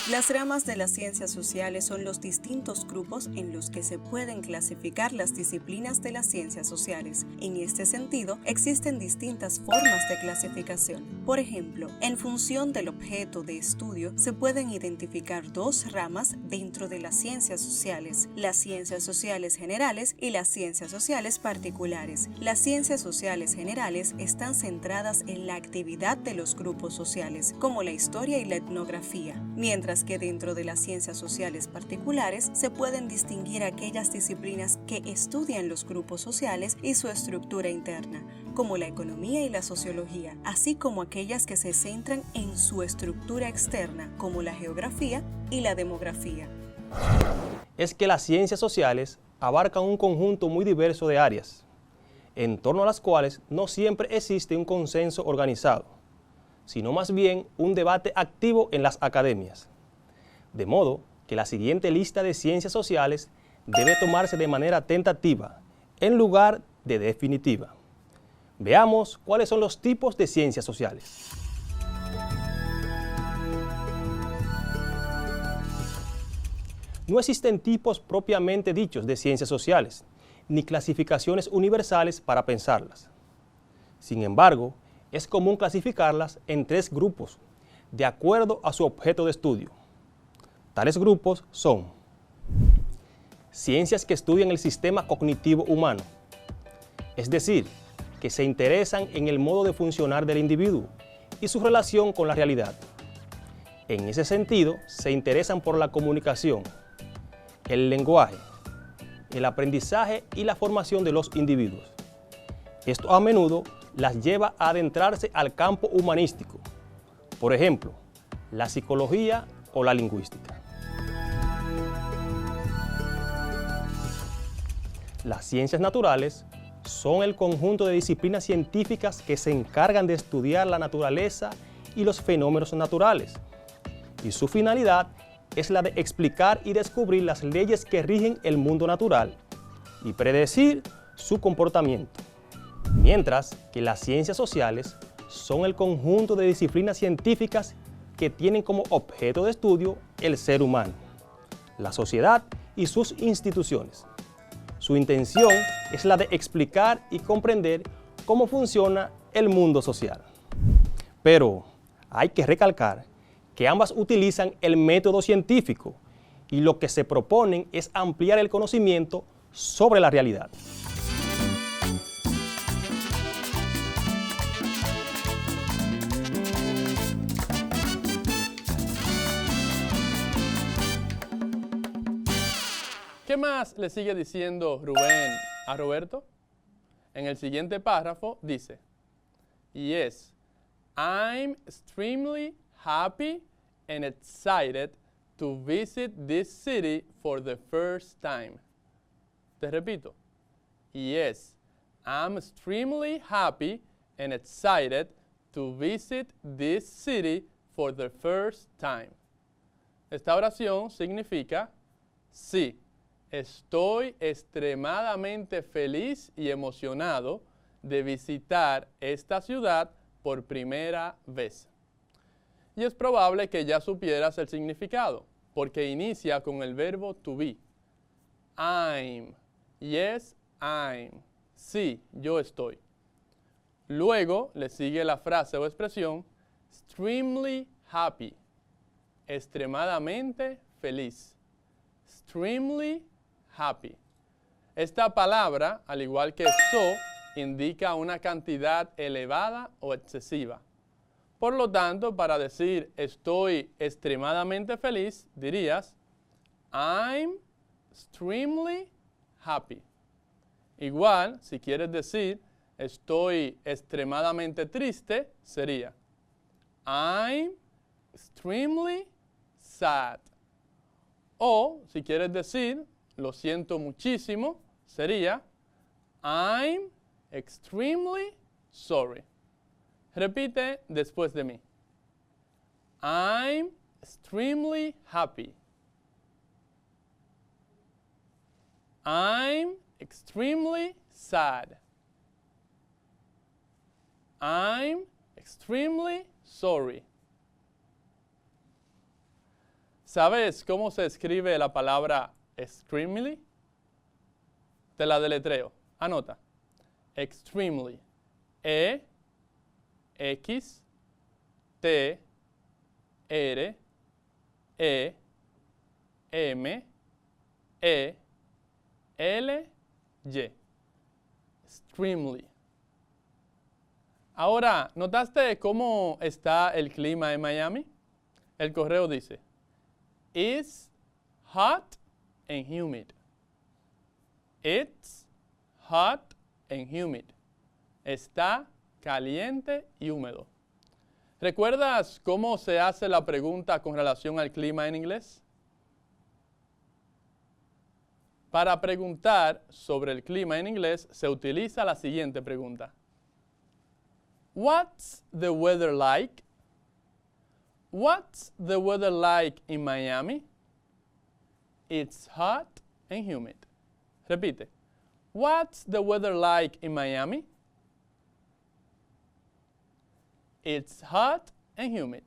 Las ramas de las ciencias sociales son los distintos grupos en los que se pueden clasificar las disciplinas de las ciencias sociales. En este sentido, existen distintas formas de clasificación. Por ejemplo, en función del objeto de estudio, se pueden identificar dos ramas dentro de las ciencias sociales: las ciencias sociales generales y las ciencias sociales particulares. Las ciencias sociales generales están centradas en la actividad de los grupos sociales, como la historia y la etnografía, mientras que dentro de las ciencias sociales particulares se pueden distinguir aquellas disciplinas que estudian los grupos sociales y su estructura interna, como la economía y la sociología, así como aquellas que se centran en su estructura externa, como la geografía y la demografía. Es que las ciencias sociales abarcan un conjunto muy diverso de áreas, en torno a las cuales no siempre existe un consenso organizado, sino más bien un debate activo en las academias. De modo que la siguiente lista de ciencias sociales debe tomarse de manera tentativa, en lugar de definitiva. Veamos cuáles son los tipos de ciencias sociales. No existen tipos propiamente dichos de ciencias sociales, ni clasificaciones universales para pensarlas. Sin embargo, es común clasificarlas en tres grupos, de acuerdo a su objeto de estudio. Tales grupos son: ciencias que estudian el sistema cognitivo humano, es decir, que se interesan en el modo de funcionar del individuo y su relación con la realidad. En ese sentido, se interesan por la comunicación, el lenguaje, el aprendizaje y la formación de los individuos. Esto a menudo las lleva a adentrarse al campo humanístico, por ejemplo, la psicología o la lingüística. Las ciencias naturales son el conjunto de disciplinas científicas que se encargan de estudiar la naturaleza y los fenómenos naturales, y su finalidad es la de explicar y descubrir las leyes que rigen el mundo natural y predecir su comportamiento. Mientras que las ciencias sociales son el conjunto de disciplinas científicas que tienen como objeto de estudio el ser humano, la sociedad y sus instituciones. Su intención es la de explicar y comprender cómo funciona el mundo social. Pero hay que recalcar que ambas utilizan el método científico y lo que se proponen es ampliar el conocimiento sobre la realidad. ¿Qué más le sigue diciendo Rubén a Roberto? En el siguiente párrafo dice: Yes, I'm extremely happy and excited to visit this city for the first time. Te repito. Yes, I'm extremely happy and excited to visit this city for the first time. Esta oración significa: sí, estoy extremadamente feliz y emocionado de visitar esta ciudad por primera vez. Y es probable que ya supieras el significado, porque inicia con el verbo to be. I'm. Yes, I'm. Sí, yo estoy. Luego le sigue la frase o expresión extremely happy. Extremadamente feliz. Extremely happy. Esta palabra, al igual que so, indica una cantidad elevada o excesiva. Por lo tanto, para decir estoy extremadamente feliz, dirías I'm extremely happy. Igual, si quieres decir estoy extremadamente triste, sería I'm extremely sad. O, si quieres decir, lo siento muchísimo, sería I'm extremely sorry. Repite después de mí. I'm extremely happy. I'm extremely sad. I'm extremely sorry. ¿Sabes cómo se escribe la palabra extremely? Te la deletreo. Anota. Extremely. E, X, T, R, E, M, E, L, Y. Extremely. Ahora, ¿notaste cómo está el clima en Miami? El correo dice, It's hot and humid. It's hot and humid. Está caliente y húmedo. ¿Recuerdas cómo se hace la pregunta con relación al clima en inglés? Para preguntar sobre el clima en inglés se utiliza la siguiente pregunta. What's the weather like? What's the weather like in Miami? It's hot and humid. Repite. What's the weather like in Miami? It's hot and humid.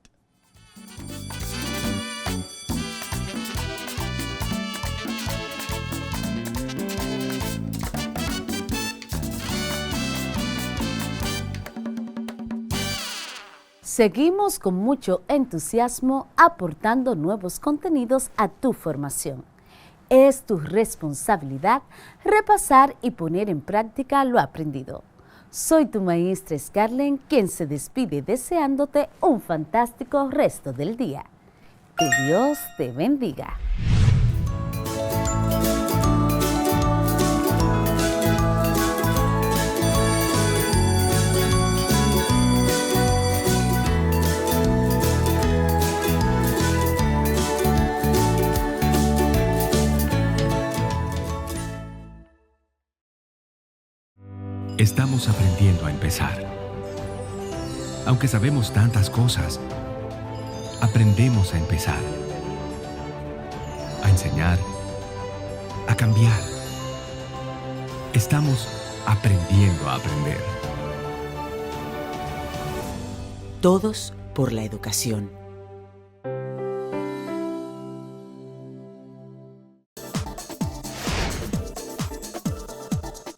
Seguimos con mucho entusiasmo aportando nuevos contenidos a tu formación. Es tu responsabilidad repasar y poner en práctica lo aprendido. Soy tu maestra Scarlett, quien se despide deseándote un fantástico resto del día. Que Dios te bendiga. Estamos aprendiendo a empezar. Aunque sabemos tantas cosas, aprendemos a empezar. A enseñar, a cambiar. Estamos aprendiendo a aprender. Todos por la educación.